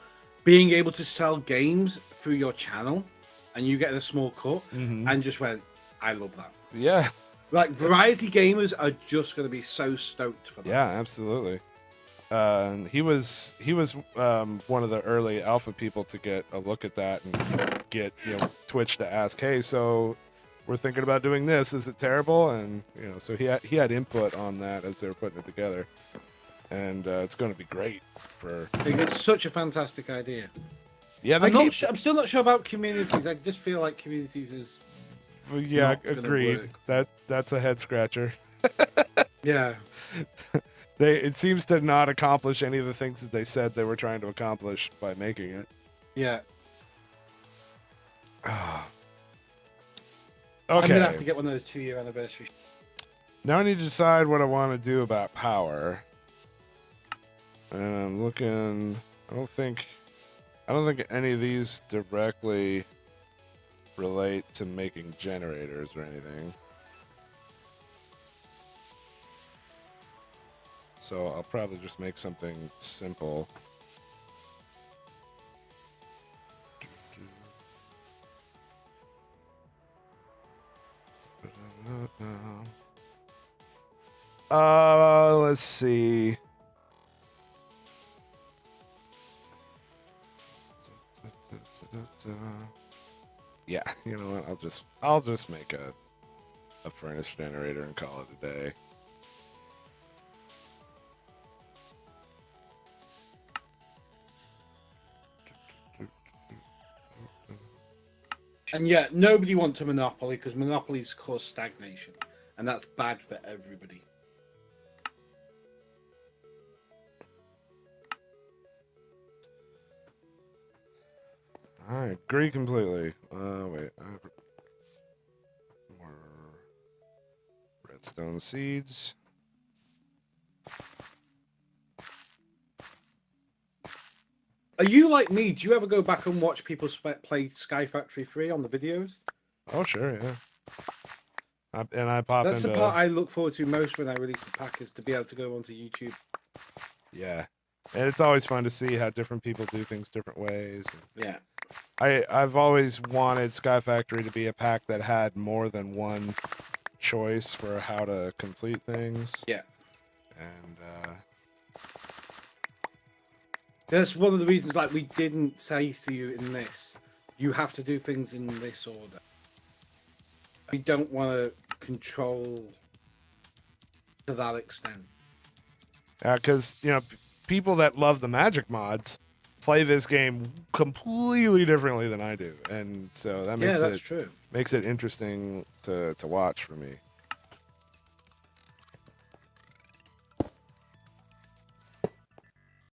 being able to sell games through your channel and you get a small cut and just went, I love that. Yeah. Like, variety gamers are just going to be so stoked for that. Yeah, absolutely. He was one of the early alpha people to get a look at that and get Twitch to ask, hey, so we're thinking about doing this. Is it terrible? And so he had input on that as they were putting it together, and it's going to be great for. I think it's such a fantastic idea. Yeah, I'm still not sure about communities. I just feel like communities is. Yeah, not gonna agreed. work. That's a head scratcher. Yeah. It seems to not accomplish any of the things that they said they were trying to accomplish by making it. Yeah. Okay. I'm gonna have to get one of those 2-year anniversaries. Now I need to decide what I want to do about power. And I'm looking. I don't think any of these directly relate to making generators or anything. So I'll probably just make something simple. Let's see. Yeah, you know what? I'll just make a furnace generator and call it a day. And yeah, nobody wants a monopoly because monopolies cause stagnation, and that's bad for everybody. I agree completely. Wait, I have more redstone seeds. Are you like me? Do you ever go back and watch people play Sky Factory 3 on the videos? Oh, sure, yeah. I pop That's into... the part I look forward to most when I release the pack, is to be able to go onto YouTube. Yeah. And it's always fun to see how different people do things different ways. Yeah. I've always wanted Sky Factory to be a pack that had more than one choice for how to complete things. Yeah. And that's one of the reasons, like, we didn't say to you in this, you have to do things in this order. we don't want to control to that extent. Because people that love the Magic mods play this game completely differently than I do, and so that Yeah, makes that's it true. makes it interesting to watch for me.